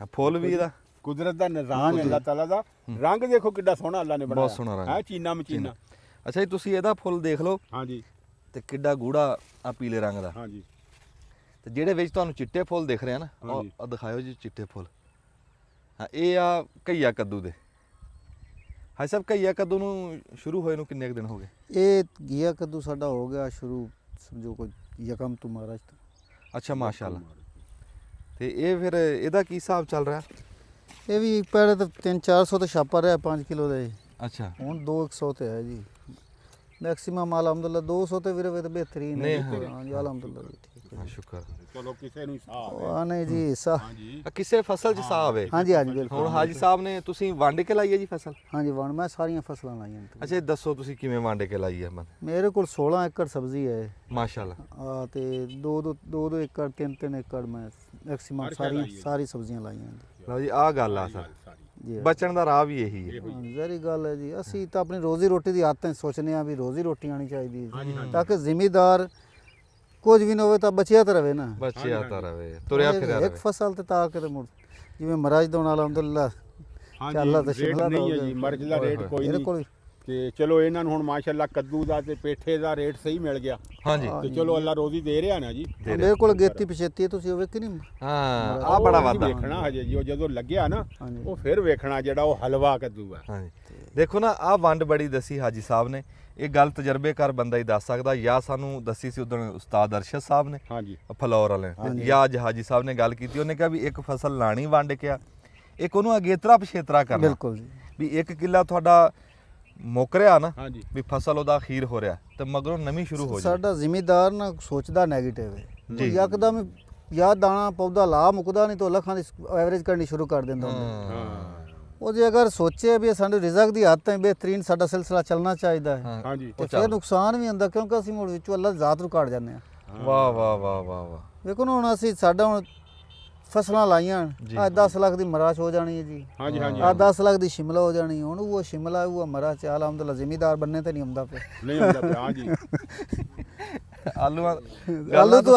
ਆ ਫੁੱਲ ਵੀ ਇਹਦਾ ਕੁਦਰਤ ਦਾ ਨਿਜ਼ਾਮ ਹੈ ਅੱਲਾਹ ਤਾਲਾ ਦਾ। ਰੰਗ ਦੇਖੋ ਕਿੱਡਾ ਸੋਹਣਾ ਅੱਲਾਹ ਨੇ ਬਣਾਇਆ। ਬਹੁਤ ਸੋਹਣਾ ਰੰਗ ਹੈ ਚੀਨਾ ਮਚੀਨਾ। ਅੱਛਾ ਜੀ ਤੁਸੀਂ ਇਹਦਾ ਫੁੱਲ ਦੇਖ ਲਓ ਹਾਂਜੀ ਤੇ ਕਿੱਡਾ ਗੂੜਾ ਆ ਪੀਲੇ ਰੰਗ ਦਾ, ਹਾਂਜੀ ਤੇ ਜਿਹੜੇ ਵਿੱਚ ਤੁਹਾਨੂੰ ਚਿੱਟੇ ਫੁੱਲ ਦਿਖ ਰਹੇ ਆ ਨਾ ਹਾਂਜੀ। ਉਹ ਦਿਖਾਇਓ ਜੀ ਚਿੱਟੇ ਫੁੱਲ। ਹਾਂ ਇਹ ਆ ਘਈਆ ਕੱਦੂ ਦੇ। ਹਾਂ ਸਾਹਿਬ ਘਈਆ ਕੱਦੂ ਨੂੰ ਸ਼ੁਰੂ ਹੋਏ ਨੂੰ ਕਿੰਨੇ ਕੁ ਦਿਨ ਹੋ ਗਏ? ਇਹ ਘੀਆ ਕੱਦੂ ਸਾਡਾ ਹੋ ਗਿਆ ਸ਼ੁਰੂ, ਸਮਝੋ ਕੋਈ ਯਕਮ ਤੋਂ ਮਹਾਰਾਸ਼ਟਰ। ਅੱਛਾ ਮਾਸ਼ਾਅੱਲਾ। ਤੇ ਇਹ ਫਿਰ ਇਹਦਾ ਕੀ ਹਿਸਾਬ ਚੱਲ ਰਿਹਾ? ਇਹ ਵੀ ਪਹਿਲੇ ਤਾਂ 300-400 ਤੇ ਛਾਪਾ ਰਿਹਾ 5 ਕਿਲੋ ਦਾ ਜੀ, ਅੱਛਾ ਹੁਣ 200 ਤੇ ਹੈ ਜੀ ਮੈਕਸਿਮਮ। ਅਲਹਮਦੁਲਿਲਾ 200 ਤੇ ਵੀਰੇ ਤਾਂ ਬਿਹਤਰੀਨ ਹੈ ਜੀ। ਹਾਂ ਜੀ ਅਲਹਮਦੁਲਿਲਾ ਜੀ ਠੀਕ ਹੈ। ਹਾਂ ਸ਼ੁਕਰ। ਚਲੋ ਕਿਸੇ ਨੂੰ ਸਾਹ ਆ ਨਹੀਂ ਜੀ ਸਾ ਹਾਂਜੀ ਕਿਸੇ ਫਸਲ 'ਚ ਹਿਸਾਬ ਹੈ। ਹਾਂਜੀ ਹਾਂਜੀ ਬਿਲਕੁਲ। ਹੁਣ ਹਾਜੀ ਸਾਹਿਬ ਨੇ ਤੁਸੀਂ ਵੰਡ ਕੇ ਲਾਈ ਹੈ ਜੀ ਫਸਲ? ਹਾਂਜੀ ਵਣ ਮੈਂ ਸਾਰੀਆਂ ਫਸਲਾਂ ਲਾਈਆਂ ਨੇ। ਅੱਛਾ ਇਹ ਦੱਸੋ ਤੁਸੀਂ ਕਿਵੇਂ ਵੰਡ ਕੇ ਲਾਈ ਹੈ? ਮੇਰੇ ਕੋਲ 16 ਏਕੜ ਸਬਜ਼ੀ ਹੈ ਮਾਸ਼ਾਅੱਲਾ। ਆ ਤੇ 2 ਏਕੜ 3 ਏਕੜ ਮੈਂ ਮੈਕਸਿਮਮ ਸਾਰੀ ਸਬਜ਼ੀਆਂ ਲਾਈਆਂ ਨੇ ਲਓ ਜੀ ਆਹ ਗੱਲ ਆ ਸਰ, ਜੀ। ਬਚਣ ਦਾ ਰਾਹ ਵੀ ਇਹੀ ਹੈ। ਜ਼ਰੀ ਗੱਲ ਹੈ ਜੀ, ਅਸੀਂ ਤਾਂ ਆਪਣੀ ਰੋਜ਼ੀ ਰੋਟੀ ਦੀ ਆਦਤਾਂ ਸੋਚਨੇ ਆ ਵੀ ਰੋਜ਼ੀ ਰੋਟੀ ਆਣੀ ਚਾਹੀਦੀ ਹੈ ਤਾਂ ਕਿ ਜ਼ਿਮੀਦਾਰ ਕੁਝ ਵੀ ਨਾ ਹੋਵੇ ਤਾਂ ਬਚਿਆ ਤਾਂ ਰਵੇ ਨਾ, ਬਚਿਆ ਤਾਂ ਰਵੇ, ਤੁਰਿਆ ਫਿਰਿਆ ਇੱਕ ਰਵੇ। ਫਸਲ ਤੇ ਤਾਂ ਕਿ ਮੁੜ ਜਿਵੇਂ ਮਹਾਰਾਜ ਦਾ ਅਲਹਮਦੁਲਿਲਾ ਚੱਲਦਾ ਤਾਂ ਰੇਟ ਸ਼ਿਮਲਾ ਦਾ ਨਹੀਂ ਹੋ ਹੈ ਜੀ, ਗਿਆ। ਮਰਚ ਦਾ ਰੇਟ ਕੋਈ ਇਹਦੇ ਨਹੀਂ। ਕੋਲ ਤੇ ਚਲੋ ਇਹਨਾਂ ਨੂੰ ਹੁਣ ਮਾਸ਼ਾਅੱਲਾ ਕੱਦੂ ਦਾ ਤੇ ਪੇਠੇ ਦਾ ਰੇਟ ਸਹੀ ਮਿਲ ਗਿਆ ਹਾਂਜੀ ਤੇ ਚਲੋ ਅੱਲਾ ਰੋਜ਼ੀ ਦੇ ਰਿਹਾ ਨਾ ਜੀ। ਮੇਰੇ ਕੋਲ ਗੇਤੀ ਪਛੇਤੀ ਤੁਸੀਂ ਉਹ ਵੇਖੀ ਨਹੀਂ। ਹਾਂ ਆ ਬੜਾ ਉਹ ਵਾਦਾ। ਵੇਖਣਾ ਹਜੇ ਜੀ, ਉਹ ਜਦੋਂ ਲੱਗਿਆ ਨਾ ਹਾਂਜੀ। ਉਹ ਫਿਰ ਵੇਖਣਾ ਜਿਹੜਾ ਉਹ ਹਲਵਾ ਕੱਦੂ ਹੈ। ਹਾਂਜੀ ਦੇਖੋ ਨਾ ਆ ਵੰਡ ਬੜੀ ਦੱਸੀ ਹਾਜੀ ਸਾਹਿਬ ਨੇ, ਇਹ ਗੱਲ ਤਜਰਬੇਕਾਰ ਬੰਦਾ ਹੀ ਦੱਸ ਸਕਦਾ, ਜਾਂ ਸਾਨੂੰ ਦੱਸੀ ਸੀ ਉਦੋਂ ਉਸਤਾਦ ਅਰਸ਼ਦ ਸਾਹਿਬ ਨੇ ਹਾਂਜੀ ਫਲੌਰ ਵਾਲੇ ਨੇ, ਜਾਂ ਅੱਜ ਹਾਜੀ ਸਾਹਿਬ ਨੇ ਗੱਲ ਕੀਤੀ, ਉਹਨੇ ਕਿਹਾ ਵੀ ਇੱਕ ਫਸਲ ਲਾਣੀ ਵੰਡ ਕੇ ਆ, ਇੱਕ ਉਹਨੂੰ ਅਗੇਤਰਾ ਪਛੇਤਰਾ ਕਰਨਾ। ਬਿਲਕੁਲ ਜੀ। ਵੀ 1 ਕਿੱਲਾ ਤੁਹਾਡਾ ਮੁੱਕ ਰਿਹਾ ਨਾ ਹਾਂਜੀ ਵੀ ਫਸਲ ਉਹਦਾ ਅਖੀਰ ਹੋ ਰਿਹਾ ਤੇ ਮਗਰੋਂ ਨਵੀਂ ਸ਼ੁਰੂ ਹੋ ਜਾਏ। ਸਾਡਾ ਜ਼ਿਮੀਦਾਰ ਨਾ ਸੋਚਦਾ ਨੈਗੇਟਿਵ ਹੈ ਜੀ। ਯਕਦਮ ਯਾ ਦਾਣਾ ਪੌਦਾ ਲਾ ਮੁਕਦਾ ਨਹੀਂ ਤਾਂ ਲੱਖਾਂ ਦੀ ਐਵਰੇਜ ਕਰਨੀ ਸ਼ੁਰੂ ਕਰ ਦਿੰਦਾ ਹੁੰਦਾ। ਹਾਂ ਉਹ ਜੇ ਅਗਰ ਸੋਚੇ ਵੀ ਸਾਡੇ ਰਿਜ਼ਕ ਦੀ ਆਦਤਾਂ ਬਿਹਤਰੀਨ ਸਾਡਾ ਸਿਲਸਿਲਾ ਚੱਲਣਾ ਚਾਹੀਦਾ ਹੈ ਹਾਂ। ਹਾਂਜੀ ਤੇ ਫਿਰ ਨੁਕਸਾਨ ਵੀ ਹੁੰਦਾ ਕਿਉਂਕਿ ਅਸੀਂ ਮੁੜ ਵਿੱਚੋਂ ਅੱਲਾ ਜ਼ਾਤ ਨੂੰ ਕਾਟ ਜਾਂਦੇ ਆ। ਵਾਹ ਵਾਹ ਵਾਹ ਵਾਹ ਵਾਹ। ਵੇਖੋ ਨਾ ਹੁਣ ਅਸੀਂ ਸਾਡਾ ਹੁਣ ਫਸਲਾਂ ਲਾਈਆਂ ਆ 10 ਲੱਖ ਦੀ ਮਰਾਸ਼ ਹੋ ਜਾਣੀ ਹੈ ਜੀ, ਹਾਂਜੀ ਹਾਂਜੀ ਆ 10 ਲੱਖ ਦੀ ਸ਼ਿਮਲਾ ਹੋ ਜਾਣੀ। ਹੁਣ ਉਹ ਸ਼ਿਮਲਾ ਉਹ ਮਰਾਸ਼ ਅਲਹਮਦੁਲਿਲਾ ਜ਼ਿਮੀਦਾਰ ਬੰਨੇ ਤੇ ਨਹੀਂ ਹੁੰਦਾ ਪਿਆ। ਨਹੀਂ ਹੁੰਦਾ ਪਿਆ ਹਾਂਜੀ।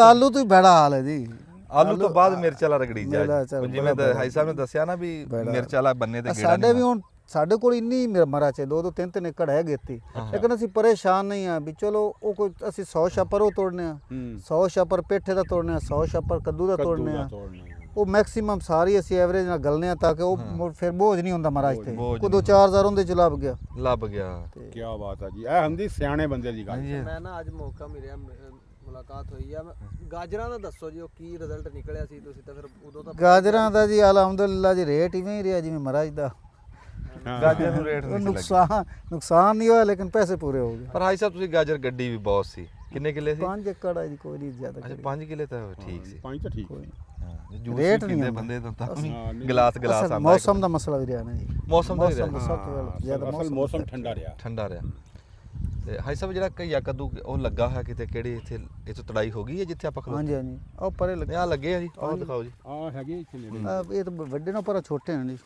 ਆਲੂ ਤੋਂ ਹੀ ਬੜਾ ਹਾਲ ਹੈ ਜੀ। ਆਲੂ ਤੋਂ ਬਾਅਦ ਮਿਰਚ ਵਾਲਾ ਰਗੜੀ ਮਿਰਚ ਵਾਲਾ ਜਾ ਜਿਵੇਂ ਹਾਈ ਸਾਹਿਬ ਨੇ ਦੱਸਿਆ ਨਾ ਵੀ ਮਿਰਚ ਵਾਲਾ ਬੰਨੇ ਤੇ ਗੇੜਾ ਸਾਡੇ ਵੀ ਹੁਣ ਸਾਡੇ ਕੋਲ ਇੰਨੀ ਮਰਾਚ ਹੈ 2-2 3-3 ਏਕੜ ਹੈ ਗੇਤੀ, ਲੇਕਿਨ ਅਸੀਂ ਪਰੇਸ਼ਾਨ ਨਹੀਂ ਆ ਵੀ ਚਲੋ ਉਹ ਕੋਈ ਅਸੀਂ 100 ਛੱਪਰ ਉਹ ਤੋੜਨੇ ਆ, 100 ਛੱਪਰ ਪੇਠੇ ਦਾ ਤੋੜਨੇ ਆ, 100 ਛੱਪਰ ਕੱਦੂ ਦਾ ਤੋੜਨੇ ਆ। ਉਹ ਮੈਕਸਿਮਮ ਸਾਰੀ ਅਸੀਂ ਐਵਰੇਜ ਨਾਲ ਗਲਨੇ ਆ ਤਾਂ ਕਿ ਉਹ ਫਿਰ ਬੋਝ ਨਹੀਂ ਹੁੰਦਾ ਮਹਾਰਾਜ ਤੇ। ਕੋਈ 2-4 ਉਹਦੇ ਚ ਲੱਭ ਗਿਆ। ਲੱਭ ਗਿਆ। ਕੀ ਬਾਤ ਹੈ ਜੀ, ਇਹ ਹੁੰਦੀ ਸਿਆਣੇ ਬੰਦੇ ਦੀ ਗੱਲ। ਮੈਂ ਨਾ ਅੱਜ ਮੌਕਾ ਮਿਲਿਆ, ਮੁਲਾਕਾਤ ਹੋਈ ਆ। ਗਾਜਰਾਂ ਦਾ ਦੱਸੋ ਜੀ, ਉਹ ਕੀ ਰਿਜ਼ਲਟ ਨਿਕਲਿਆ ਸੀ? ਤੁਸੀਂ ਤਾਂ ਫਿਰ ਉਦੋਂ ਤਾਂ ਗਾਜਰਾਂ ਦਾ ਜੀ ਅਲਹਮਦੁਲਿਲਾ ਜੀ ਰੇਟ ਇਵੇਂ ਹੀ ਰਿਹਾ ਜਿਵੇਂ ਮਹਾਰਾਜ ਦਾ। ਗਾਜਰ ਨੂੰ ਰੇਟ ਨਹੀਂ ਲੱਗਾ। ਨੁਕਸਾਨ ਨਹੀਂ ਹੋਇਆ ਲੇਕਿਨ ਪੈਸੇ ਪੂਰੇ ਹੋ ਗਏ। ਪਰ ਹਾਈ ਸਾਹਿਬ ਤੁਸੀਂ ਗਾਜਰ ਗੱਡੀ ਵੀ ਬਹੁਤ ਸੀ। ਕਿੰਨੇ ਕਿੱਲੇ ਸੀ? 5 ਏਕੜ ਹੈ ਜੀ, ਕੋਈ ਨਹੀਂ ਜ਼ਿਆਦਾ। ਅੱਛਾ 5 ਕਿੱਲੇ ਤਾਂ ਠੀਕ ਸੀ। ਪਾਣੀ ਤਾਂ ਠੀਕ ਕੋਈ ਨਹੀਂ। ਹਾਂ ਜੂਸ ਰੇਟ ਵੀ ਨਹੀਂ ਪੀਂਦੇ ਹੁੰਦਾ। ਬੰਦੇ ਤਾਂ ਹਾਂ, ਨਹੀਂ। ਗਲਾਸ ਗਲਾਸ ਅਸਲ ਆਂਦਾ। ਮੌਸਮ ਦਾ ਮਸਲਾ ਵੀ ਰਿਹਾ ਨਾ ਜੀ। ਮੌਸਮ ਦਾ ਹੀ ਮੌਸਮ ਰਿਹਾ। ਸਭ ਤੋਂ ਜ਼ਿਆਦਾ ਅਸਲ ਮੌਸਮ ਠੰਡਾ ਰਿਹਾ। ਠੰਡਾ ਰਿਹਾ। ਤੇ ਹਾਈ ਸਾਹਿਬ ਜਿਹੜਾ ਘਈਆ ਕੱਦੂ ਉਹ ਲੱਗਾ ਹੋਇਆ ਕਿਤੇ ਕਿਹੜੇ ਇੱਥੇ ਇਹ ਤੋਂ ਤੜਾਈ ਹੋ ਗਈ ਹੈ ਜਿੱਥੇ ਆਪਾਂ ਖਲੋਤੇ? ਹਾਂਜੀ ਹਾਂਜੀ ਉਹ ਪਰੇ ਲੱਗੇ। ਆ ਲੱਗੇ ਆ ਜੀ, ਆਹ ਦਿਖਾਓ ਜੀ। ਆ ਹੈਗੇ ਇੱਥੇ ਨੇੜੇ। ਇਹ ਤਾਂ ਵੱਡੇ ਨਾ ਪਰ ਛੋਟੇ ਹਨ ਜੀ।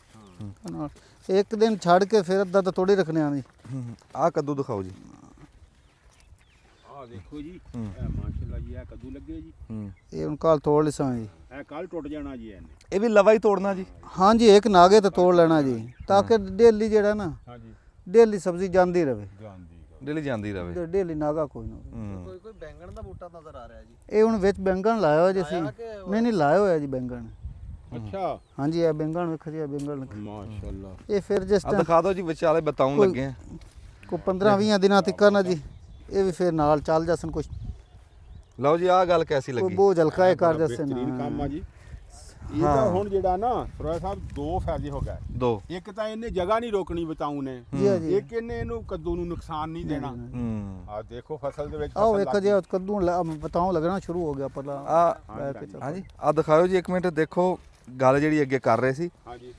ਨਾਲ ਇੱਕ ਦਿਨ ਛੱਡ ਕੇ ਫਿਰ ਅੱਧਾ ਤਾਂ ਤੋੜੀ ਰੱਖਣੇ ਆ ਜੀ। ਆਹ ਕੱਦੂ ਦਿਖਾਓ ਜੀ। ਆ ਦੇਖੋ ਜੀ, ਇਹ ਮਾਸ਼ਾਅੱਲਾ ਜੀ, ਇਹ ਕੱਦੂ ਲੱਗੇ ਜੀ। ਇਹ ਹੁਣ ਕੱਲ ਤੋੜ ਲਿਸਾਂ ਜੀ। ਇਹ ਕੱਲ ਟੁੱਟ ਜਾਣਾ ਜੀ ਇਹਨੇ। ਇਹ ਵੀ ਲਵਾ ਹੀ ਤੋੜਨਾ ਜੀ? ਹਾਂਜੀ ਇੱਕ ਨਾਗੇ ਤੇ ਤੋੜ ਲੈਣਾ ਜੀ ਤਾਂ ਕਿ ਡੇਲੀ ਜਿਹੜਾ ਨਾ ਹਾਂਜੀ ਡੇਲੀ ਸਬਜ਼ੀ ਜਾਂਦੀ ਰਵੇ। ਜਾਂਦੀ ਡੇਲੀ ਜਾਂਦੀ ਰਵੇ। ਡੇਲੀ ਨਾਗਾ ਕੋਈ ਨਾ ਹੋਵੇ। ਕੋਈ ਬੈਂਗਣ ਦਾ ਬੂਟਾ ਨਜ਼ਰ ਆ ਰਿਹਾ ਜੀ। ਇਹ ਹੁਣ ਵਿੱਚ ਬੈਂਗਣ ਲਾਇਆ ਹੋਇਆ ਜੀ ਅਸੀਂ। ਨਹੀਂ ਲਾਇਆ ਹੋਇਆ ਜੀ ਬੈਂਗਣ। ਅੱਛਾ ਹਾਂਜੀ ਇਹ ਬੈਂਗਣ ਵੇਖੋ ਜੀ, ਇਹ ਬੈਂਗਣ ਮਾਸ਼ਾਅੱਲਾ। ਇਹ ਫਿਰ ਜਿਸ ਆ ਟਾਈਮ ਦਿਖਾ ਦਿਓ ਜੀ, ਵਿਚਾਲੇ ਬਤਾਉਣ ਲੱਗੇ ਆ। ਕੋ 15-20 ਦਿਨਾਂ ਤੱਕ ਨਾ ਜੀ ਇਹ ਵੀ ਫਿਰ ਨਾਲ ਚੱਲ ਜਾਸਨ ਕੁਛ ਲਓ ਜੀ ਆਹ ਗੱਲ ਕੈਸੀ ਕੋਈ ਲੱਗੀ? ਬੋਝ ਹਲਕਾ ਇਹ ਕਰ ਜਾਸਨ। ਬੇਹਤਰੀਨ ਕੰਮ ਆ ਜੀ। ਇਹਦਾ ਹੁਣ ਜਿਹੜਾ ਨਾ ਸਰੋਆ ਸਾਹਿਬ ਦੋ ਫਾਇਦੇ ਹੋ ਗਏ। ਦੋ। ਇੱਕ ਤਾਂ ਇਹਨੇ ਜਗ੍ਹਾ ਨਹੀਂ ਰੋਕਣੀ ਬਤਾਊ ਨੇ, ਜੀ ਹਾਂ ਜੀ। ਇੱਕ ਇਹਨੇ ਇਹਨੂੰ ਕੱਦੂ ਨੂੰ ਨੁਕਸਾਨ ਨਹੀਂ ਦੇਣਾ। ਆ ਦੇਖੋ ਫਸਲ ਦੇ ਵਿੱਚ ਆਓ ਫਸਲ ਇੱਕ ਲੱਗ ਜਿਹਾ ਕੱਦੂ ਬਤਾਉ ਲੱਗਣਾ ਸ਼ੁਰੂ ਹੋ ਗਿਆ ਪਹਿਲਾਂ। ਆ ਹਾਂਜੀ ਆ ਦਿਖਾਓ ਜੀ ਇੱਕ ਮਿੰਟ, ਦੇਖੋ ਗੱਲ ਜਿਹੜੀ ਅੱਗੇ ਕਰ ਰਹੇ ਸੀ, ਹਾਂਜੀ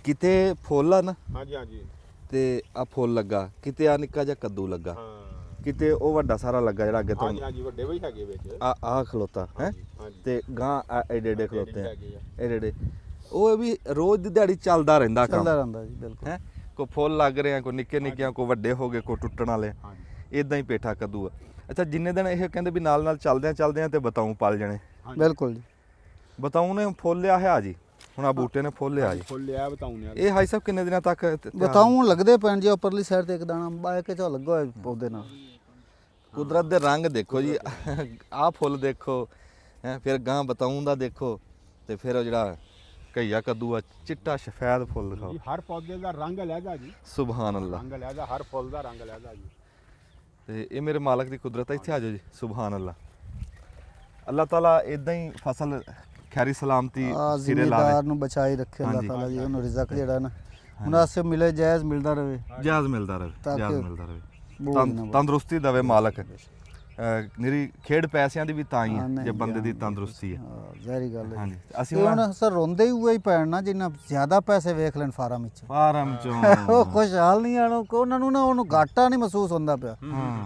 ਕਿਤੇ ਫੁੱਲ ਆ ਨਾ ਹਾਂਜੀ ਹਾਂਜੀ ਤੇ ਆ ਫੁੱਲ ਲੱਗਾ, ਕਿਤੇ ਆ ਨਿੱਕਾ ਜਿਹਾ ਕੱਦੂ ਲੱਗਾ, ਹਾਂ ਕਿਤੇ ਉਹ ਵੱਡਾ ਸਾਰਾ ਲੱਗਾ ਜਿਹੜਾ ਅੱਗੇ ਤੋਂ ਹਾਂਜੀ ਹਾਂਜੀ ਵੱਡੇ ਵੀ ਹੈਗੇ ਵਿੱਚ। ਆ ਖਲੋਤਾ ਹੈ ਹਾਂਜੀ ਤੇ ਗਾਂ ਏਡੇ ਏਡੇ ਖਲੋਤੇ ਆ, ਹੈਗੇ ਆ। ਏਡੇ ਏਡੇ। ਉਹ ਵੀ ਰੋਜ਼ ਦੀ ਦਿਹਾੜੀ ਚੱਲਦਾ ਰਹਿੰਦਾ ਕੰਮ ਚੱਲਦਾ ਰਹਿੰਦਾ ਜੀ ਬਿਲਕੁਲ। ਹੈ, ਕੋਈ ਫੁੱਲ ਲੱਗ ਰਹੇ ਆ, ਕੋਈ ਨਿੱਕੇ ਨਿੱਕੇ, ਕੋਈ ਵੱਡੇ ਹੋ ਗਏ, ਕੋਈ ਟੁੱਟਣ ਵਾਲੇ, ਹਾਂਜੀ ਇਦਾਂ ਹੀ ਪੇਠਾ ਕੱਦੂ ਆ। ਅੱਛਾ ਜਿੰਨੇ ਦਿਨ ਇਹ ਕਹਿੰਦੇ ਵੀ ਨਾਲ ਨਾਲ ਚੱਲਦੇ ਆ ਤੇ ਬਤਾਊ ਪਲ ਜਾਣੇ, ਬਿਲਕੁਲ ਜੀ। ਬਤਾਊ ਨੇ ਫੁੱਲ ਲਿਆ ਹੈ ਜੀ, ਹੁਣ ਆ ਬੂਟੇ ਨੇ ਫੁੱਲ ਲਿਆ ਜੀ। ਫੁੱਲ ਲਿਆ ਬਤਾਊ ਨੇ। ਇਹ ਹਾਈ ਸਾਹਿਬ ਕਿੰਨੇ ਦਿਨਾਂ ਤੱਕ ਬਤਾਉ ਲੱਗਦੇ ਪੈਣ ਜੀ, ਉੱਪਰਲੀ ਸਾਈਡ ਤੇ ਇੱਕ ਦਾਣਾ ਬਾਏ ਕੇ ਚਾ ਲੱਗਾ ਹੋਇਆ ਪੌਦੇ ਨਾਲ। ਕੁਦਰਤ ਦੇ ਰੰਗ ਦੇਖੋ ਜੀ, ਆਹ ਫੁੱਲ ਦੇਖੋ ਹੈ, ਫਿਰ ਗਾਂ ਬਤਾਊਂ ਦਾ ਦੇਖੋ, ਤੇ ਫਿਰ ਉਹ ਜਿਹੜਾ ਘਈਆ ਕੱਦੂ ਆ ਚਿੱਟਾ ਸਫੈਦ ਫੁੱਲ ਦਿਖਾਓ। ਜੀ ਹਰ ਪੌਦੇ ਦਾ ਰੰਗ ਅਲੱਗਾ ਜੀ, ਸੁਭਾਨ ਅੱਲਾ। ਰੰਗ ਅਲੱਗਾ, ਹਰ ਫੁੱਲ ਦਾ ਰੰਗ ਅਲੱਗਾ ਜੀ। ਤੇ ਇਹ ਮੇਰੇ ਮਾਲਕ ਦੀ ਕੁਦਰਤ ਆ। ਇੱਥੇ ਆ ਜਾਓ ਜੀ, ਸੁਭਾਨ ਅੱਲਾ। ਅੱਲਾਹ ਤਾਲਾ ਇਦਾਂ ਹੀ ਫਸਲ ਖੈਰੀ ਸਲਾਮਤੀ ਆ ਸਿਰੇ ਲਾ ਜ਼ਿਮੀਦਾਰ ਨੂੰ ਬਚਾਈ ਰੱਖੇ ਅੱਲਾਹ ਹਾਂਜੀ। ਤਾਲਾ ਜੀ, ਉਹਨੂੰ ਰਿਜ਼ਕ ਜਿਹੜਾ ਨਾ ਮੁਨਾਸਿਬ ਮਿਲੇ, ਜਾਇਜ਼ ਮਿਲਦਾ ਰਹੇ। ਜਾਇਜ਼ ਮਿਲਦਾ ਰਹੇ, ਤਾਂ ਜਾਇਜ਼ ਕਿ ਮਿਲਦਾ ਰਹੇ, ਬੋਝ ਨਾ ਤੰਦਰੁਸਤੀ ਦਵੇ ਮਾਲਕ। ਨਿਰੀ ਖੇਡ ਪੈਸਿਆਂ ਦੀ ਵੀ ਤਾਂ ਹੀ ਹਾਂ, ਹੈ ਨਹੀਂ ਜੇ ਬੰਦੇ ਦੀ ਜੀ, ਤੰਦਰੁਸਤੀ ਹੈ। ਜ਼ਹਿਰੀ ਗੱਲ ਹੈ। ਹਾਂਜੀ ਅਸੀਂ ਇਹ ਹੁਣ ਸਰ ਰੋਂਦੇ ਹੀ ਹੋਏ ਹੀ ਪੈਣ ਨਾ, ਜਿੰਨਾ ਜ਼ਿਆਦਾ ਪੈਸੇ ਵੇਖ ਲੈਣ ਫਾਰਮ ਵਿੱਚ, ਫਾਰਮ ਚੋਂ ਉਹ ਖੁਸ਼ਹਾਲ ਨਹੀਂ ਆਣੋ, ਉਹਨਾਂ ਨੂੰ ਨਾ ਉਹਨੂੰ ਘਾਟਾ ਨਹੀਂ ਮਹਿਸੂਸ ਹੁੰਦਾ ਪਿਆ।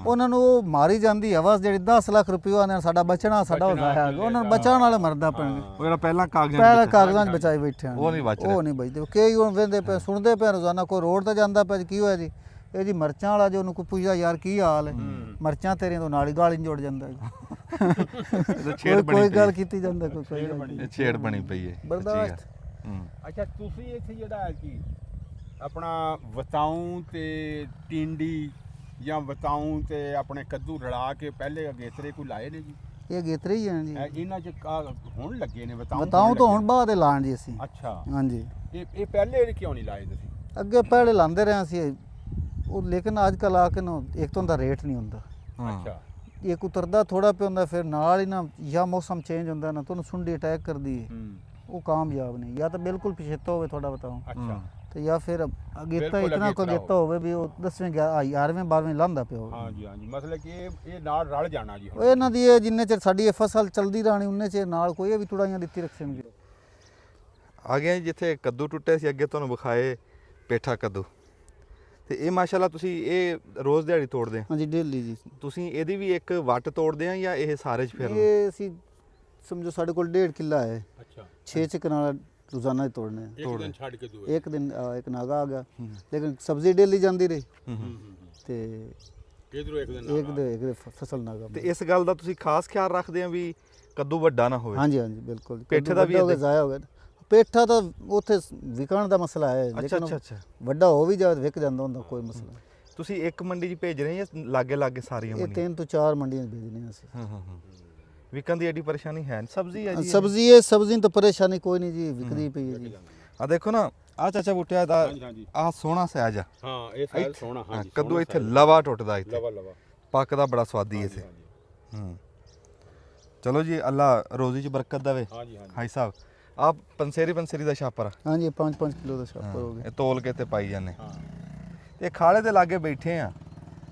ਉਹਨਾਂ ਨੂੰ ਉਹ ਮਾਰੀ ਜਾਂਦੀ ਹਵਾ ਜਿਹੜੀ 10 ਲੱਖ ਰੁਪਏ ਆਨੇ ਸਾਡਾ ਬਚਣਾ, ਸਾਡਾ ਹੋ ਜਾਇਆ, ਉਹਨਾਂ ਨੂੰ ਬਚਾਉਣ ਵਾਲੇ ਮਰਦਾ ਪੈਣਗੇ। ਉਹ ਜਿਹੜਾ ਪਹਿਲਾਂ ਕਾਗਜ਼ਾਂ ਪਹਿਲਾਂ ਚ ਕਾਗਜ਼ਾਂ 'ਚ ਬਚਾਈ ਬੈਠੇ ਹਨ, ਉਹ ਨਹੀਂ ਬਚ ਰਿਹਾ। ਉਹ ਨਹੀਂ ਬਚਦੇ। ਕਈ ਹੁਣ ਵੇਂਦੇ ਪਏ, ਸੁਣਦੇ ਪਏ ਰੋਜ਼ਾਨਾ, ਕੋਈ ਰੋਡ ਤੇ ਜਾਂਦਾ ਪਿਆ ਜੀ, ਕੀ ਹੋਇਆ ਜੀ, ਇਹ ਜੀ ਮਿਰਚਾਂ ਵਾਲਾ ਜੀ, ਉਹਨੂੰ ਕੋਈ ਪੁੱਛਦਾ ਯਾਰ ਕੀ ਹਾਲ ਹੈ, ਮਿਰਚਾਂ ਤੇਰੀਆਂ ਤੋਂ ਨਾਲ ਹੀ ਗਾਲੀ ਜੁੜ ਜਾਂਦਾ ਜੀ। ਕੋਈ ਗੱਲ ਕੀਤੀ ਜਾਂਦਾ, ਕੋਈ ਇਹ ਛੇੜ ਬਣੀ ਪਈ ਹੈ, ਬਰਦਾਸ਼ਤ। ਸੱਚੀ ਗੱਲ। ਹੂੰ। ਅੱਛਾ ਤੁਸੀਂ ਇੱਥੇ ਜਿਹੜਾ ਹੈ ਕਿ ਆਪਣਾ ਵਤਾਊਂ ਤੇ ਟਿੰਡੀ ਜਾਂ ਵਤਾਊਂ ਤੇ ਆਪਣੇ ਕੱਦੂ ਰਲਾ ਕੇ ਪਹਿਲੇ ਅਗੇਤਰੇ ਕੋਈ ਲਾਏ ਨੇ ਜੀ? ਇਹ ਗੇਤਰੇ ਹੀ ਹਨ ਜੀ। ਇਹਨਾਂ ਚ ਹੁਣ ਲੱਗੇ ਨੇ ਵਤਾਊਂ? ਬਤਾਉ ਤਾਂ ਹੁਣ ਬਾਅਦ ਲਾਣ ਜੀ ਅਸੀਂ। ਅੱਛਾ ਹਾਂਜੀ, ਇਹ ਪਹਿਲੇ ਕਿਉਂ ਨਹੀਂ ਲਾਏ ਤੁਸੀਂ? ਅੱਗੇ ਪਹਿਲੇ ਲਾਉਂਦੇ ਰਹੇ ਅਸੀਂ ਉਹ, ਲੇਕਿਨ ਅੱਜ ਕੱਲ ਆ ਕੇ ਨਾ ਇੱਕ ਤਾਂ ਦਾ ਰੇਟ ਨਹੀਂ ਹੁੰਦਾ, ਅੱਛਾ ਇੱਕ ਉਤਰਦਾ ਥੋੜਾ ਪਿਆ ਹੁੰਦਾ, ਫਿਰ ਨਾਲ ਹੀ ਨਾ ਜਾਂ ਮੌਸਮ ਚੇਂਜ ਹੁੰਦਾ ਨਾ, ਤੁਹਾਨੂੰ ਸੁੰਡੀ ਅਟੈਕ ਕਰਦੀ ਹੈ, ਉਹ ਕਾਮਯਾਬ ਨਹੀਂ। ਜਾਂ ਤਾਂ ਬਿਲਕੁਲ ਪਿਛੇਤਾ ਹੋਵੇ ਤੁਹਾਡਾ ਬਤਾਓ, ਅੱਛਾ ਤੇ ਜਾਂ ਫਿਰ ਅਗੇਤਾ ਬਿਲਕੁਲ ਇਤਨਾ ਕੋ ਅਗੇਤਾ ਅਗੇਤਾ ਹੋਵੇ ਵੀ ਉਹ 10ਵੇਂ 11ਵੇਂ 12ਵੇਂ ਲਾਂਦਾ ਪਿਆ ਹੋਵੇ। ਹਾਂਜੀ ਹਾਂਜੀ, ਮਤਲਬ ਕਿ ਇਹ ਨਾਲ ਰਲ ਜਾਣਾ ਜੀ ਉਹ ਇਹਨਾਂ ਦੀ ਇਹ ਜਿੰਨੇ ਚਿਰ ਸਾਡੀ ਇਹ ਫਸਲ ਚੱਲਦੀ ਰਹਿਣੀ ਉਨੇ ਚਿਰ ਨਾਲ ਕੋਈ ਵੀ ਤੁੜਾਈਆਂ ਦਿੱਤੀ ਰੱਖਣਗੇ। ਆ ਗਿਆ ਜੀ, ਜਿੱਥੇ ਕੱਦੂ ਟੁੱਟੇ ਸੀ ਅੱਗੇ ਤੁਹਾਨੂੰ ਵਿਖਾਏ ਪੇਠਾ ਕੱਦੂ, ਤੇ ਇਹ ਮਾਸ਼ਾਅੱਲਾ ਤੁਸੀਂ ਇਹ ਰੋਜ਼ ਦਿਹਾੜੀ ਤੋੜਦੇ ਆ? ਹਾਂਜੀ ਡੇਲੀ ਜੀ। ਤੁਸੀਂ ਇਹਦੀ ਵੀ ਇੱਕ ਵੱਟ ਤੋੜਦੇ ਆ ਜਾਂ ਇਹ ਸਾਰੇ ਚ ਫਿਰ? ਇਹ ਅਸੀਂ ਸਮਝੋ ਸਾਡੇ ਕੋਲ 1.5 ਕਿੱਲਾ ਹੈ, ਅੱਛਾ 6 ਕਨਾਲ ਰੋਜ਼ਾਨਾ ਹੀ ਤੋੜਨੇ ਆ। ਇੱਕ ਦਿਨ ਛੱਡ ਕੇ ਦੂਏ ਇੱਕ ਦਿਨ ਇੱਕ ਨਾਗਾ ਆ ਗਿਆ, ਲੇਕਿਨ ਸਬਜ਼ੀ ਡੇਲੀ ਜਾਂਦੀ ਰਹੀ ਤੇ ਕਿਧਰੋਂ ਇੱਕ ਦਿਨ ਇੱਕ ਦੇ ਫਸਲ ਨਾਗਾ। ਤੇ ਇਸ ਗੱਲ ਦਾ ਤੁਸੀਂ ਖਾਸ ਖਿਆਲ ਰੱਖਦੇ ਆ ਵੀ ਕੱਦੂ ਵੱਡਾ ਨਾ ਹੋਵੇ? ਹਾਂਜੀ ਹਾਂਜੀ ਬਿਲਕੁਲ। ਪੇਠੇ ਦਾ ਵੀ ਹੋ ਗਿਆ, ਜ਼ਾਇਆ ਹੋ ਗਿਆ। ਪੇਠਾ ਤਾਂ ਉੱਥੇ ਵਿਕਣ ਦਾ ਮਸਲਾ ਹੈ, ਲੇਕਿਨ ਅੱਛਾ ਵੱਡਾ ਹੋ ਵੀ ਜਾਵੇ ਵਿਕ ਜਾਂਦਾ ਹੁੰਦਾ, ਕੋਈ ਮਸਲਾ ਨਹੀਂ। ਤੁਸੀਂ ਇੱਕ ਮੰਡੀ 'ਚ ਭੇਜ ਰਹੇ ਜਾਂ ਲਾਗੇ ਲਾਗੇ ਸਾਰੀਆਂ ਇਹ ਮੰਡੀਆਂ? 3 ਤੋਂ 4 ਮੰਡੀਆਂ 'ਚ ਭੇਜਨੇ ਅਸੀਂ। ਵਿਕਣ ਦੀ ਐਡੀ ਪਰੇਸ਼ਾਨੀ ਹੈ ਨੀ? ਸਬਜ਼ੀ ਹੈ ਜੀ ਸਬਜ਼ੀ ਤਾਂ ਪਰੇਸ਼ਾਨੀ ਕੋਈ ਨਹੀਂ ਜੀ, ਵਿਕਦੀ ਪਈ ਹੈ ਜੀ। ਆ ਦੇਖੋ ਨਾ, ਆ ਚਾਚਾ ਬੂਟਿਆ ਦਾ ਹਾਂਜੀ ਆ ਸੋਹਣਾ ਸਾਇਜ ਆ। ਹਾਂ ਇਹ ਸਾਈਜ਼ ਸੋਹਣਾ, ਹਾਂਜੀ ਕੱਦੂ ਇੱਥੇ ਲਵਾ ਟੁੱਟਦਾ, ਇੱਥੇ ਲਵਾ ਲਵਾ ਪੱਕਦਾ ਬੜਾ ਸਵਾਦੀ ਇੱਥੇ। ਚਲੋ ਜੀ, ਅੱਲਾ ਰੋਜ਼ੀ 'ਚ ਬਰਕਤ ਦੇਵੇ। ਹਾਂਜੀ ਹਾਂਜੀ ਹਾਈ ਸਾਹਿਬ ਆ ਪੰਸੇਰੀ ਦਾ ਛਾਪਰ ਆ, ਹਾਂਜੀ 5-5 ਕਿਲੋ ਦਾ ਛਾਪਰ ਹੋ ਗਿਆ। ਇਹ ਤੋਲ ਕੇ ਤੇ ਪਾਈ ਜਾਂਦੇ। ਇਹ ਖਾਲੇ ਦੇ ਲਾਗੇ ਬੈਠੇ ਆ,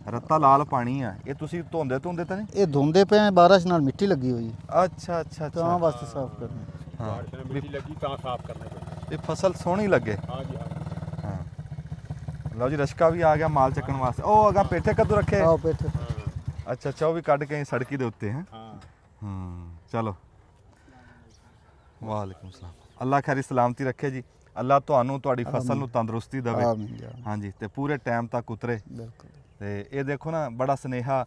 ਰੱਤਾ ਲਾਲ ਪਾਣੀ ਆ, ਇਹ ਤੁਸੀਂ ਧੋਂਦੇ ਤਾਂ ਨਹੀਂ? ਇਹ ਧੁੰਦੇ ਪਏ, ਬਾਰਿਸ਼ ਨਾਲ ਮਿੱਟੀ ਲੱਗੀ ਹੋਈ ਹੈ, ਅੱਛਾ ਅੱਛਾ ਤਾਂ ਅੱਛਾ। ਵਾਸਤੇ ਸਾਫ਼ ਕਰਨਾ। ਬਾਰਿਸ਼ ਨਾਲ ਮਿੱਟੀ ਲੱਗੀ ਤਾਂ ਸਾਫ਼ ਕਰਨਾ ਪੈਂਦਾ। ਇਹ ਫਸਲ ਸੋਹਣੀ ਲੱਗੇ। ਹਾਂਜੀ ਹਾਂਜੀ ਹਾਂ ਲਓ ਜੀ, ਰਸ਼ਕਾ ਵੀ ਆ ਗਿਆ ਮਾਲ ਚੱਕਣ ਵਾਸਤੇ। ਉਹ ਅਗਾ ਪੇਠੇ ਕੱਦੂ ਰੱਖੇ? ਆਓ ਪੇਠੇ। ਅੱਛਾ ਅੱਛਾ, ਉਹ ਵੀ ਕੱਢ ਕੇ ਸੜਕੀ ਦੇ ਉੱਤੇ ਹੈ। ਹਾਂ ਚਲੋ, ਵਾਲੇਕੁਮ ਸਲਾਮ। ਅੱਲਾ ਖੈਰੀ ਸਲਾਮਤੀ ਰੱਖੇ ਜੀ। ਅੱਲਾ ਤੁਹਾਨੂੰ ਤੁਹਾਡੀ ਫਸਲ ਨੂੰ ਤੰਦਰੁਸਤੀ ਦੇਵੇ। ਆਮੀਨ ਜੀ, ਆਮੀਨ। ਹਾਂਜੀ, ਤੇ ਪੂਰੇ ਟਾਈਮ ਤੱਕ ਉਤਰੇ। ਬਿਲਕੁਲ। ਤੇ ਇਹ ਦੇਖੋ ਨਾ, ਬੜਾ ਸਨੇਹਾ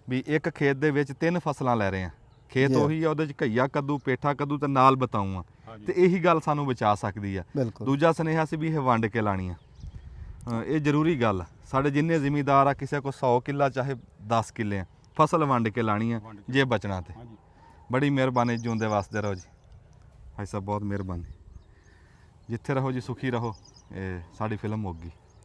ਵੀ ਇੱਕ ਖੇਤ ਦੇ ਵਿੱਚ 3 ਫਸਲਾਂ ਲੈ ਰਹੇ ਆ। ਖੇਤ ਜੀ। ਉਹੀ ਆ, ਉਹਦੇ 'ਚ ਘਈਆ ਕੱਦੂ, ਪੇਠਾ ਕੱਦੂ ਤੇ ਨਾਲ ਬਤਾਊ ਆ, ਤੇ ਇਹੀ ਗੱਲ ਸਾਨੂੰ ਬਚਾ ਸਕਦੀ ਆ। ਬਿਲਕੁਲ। ਦੂਜਾ ਸਨੇਹਾ ਸੀ ਵੀ ਇਹ ਵੰਡ ਕੇ ਲਾਣੀ ਆ। ਇਹ ਜ਼ਰੂਰੀ ਗੱਲ ਆ। ਸਾਡੇ ਜਿੰਨੇ ਜ਼ਿਮੀਦਾਰ ਆ, ਕਿਸੇ ਕੋ 100 ਕਿੱਲਾ ਚਾਹੇ 10 ਕਿੱਲੇ ਆ, ਫਸਲ ਵੰਡ ਕੇ ਲਾਣੀ ਆ ਜੇ ਬਚਣਾ ਤੇ। ਬੜੀ ਮਿਹਰਬਾਨੀ, ਜਿਉਂਦੇ ਵਾਸਤੇ ਰਹੋ ਜੀ। ਭਾਈ ਸਾਹਿਬ ਬਹੁਤ ਮਿਹਰਬਾਨੀ। ਜਿੱਥੇ ਰਹੋ ਜੀ ਸੁਖੀ ਰਹੋ। ਇਹ ਸਾਡੀ ਫਿਲਮ ਮੁੱਕ ਗਈ।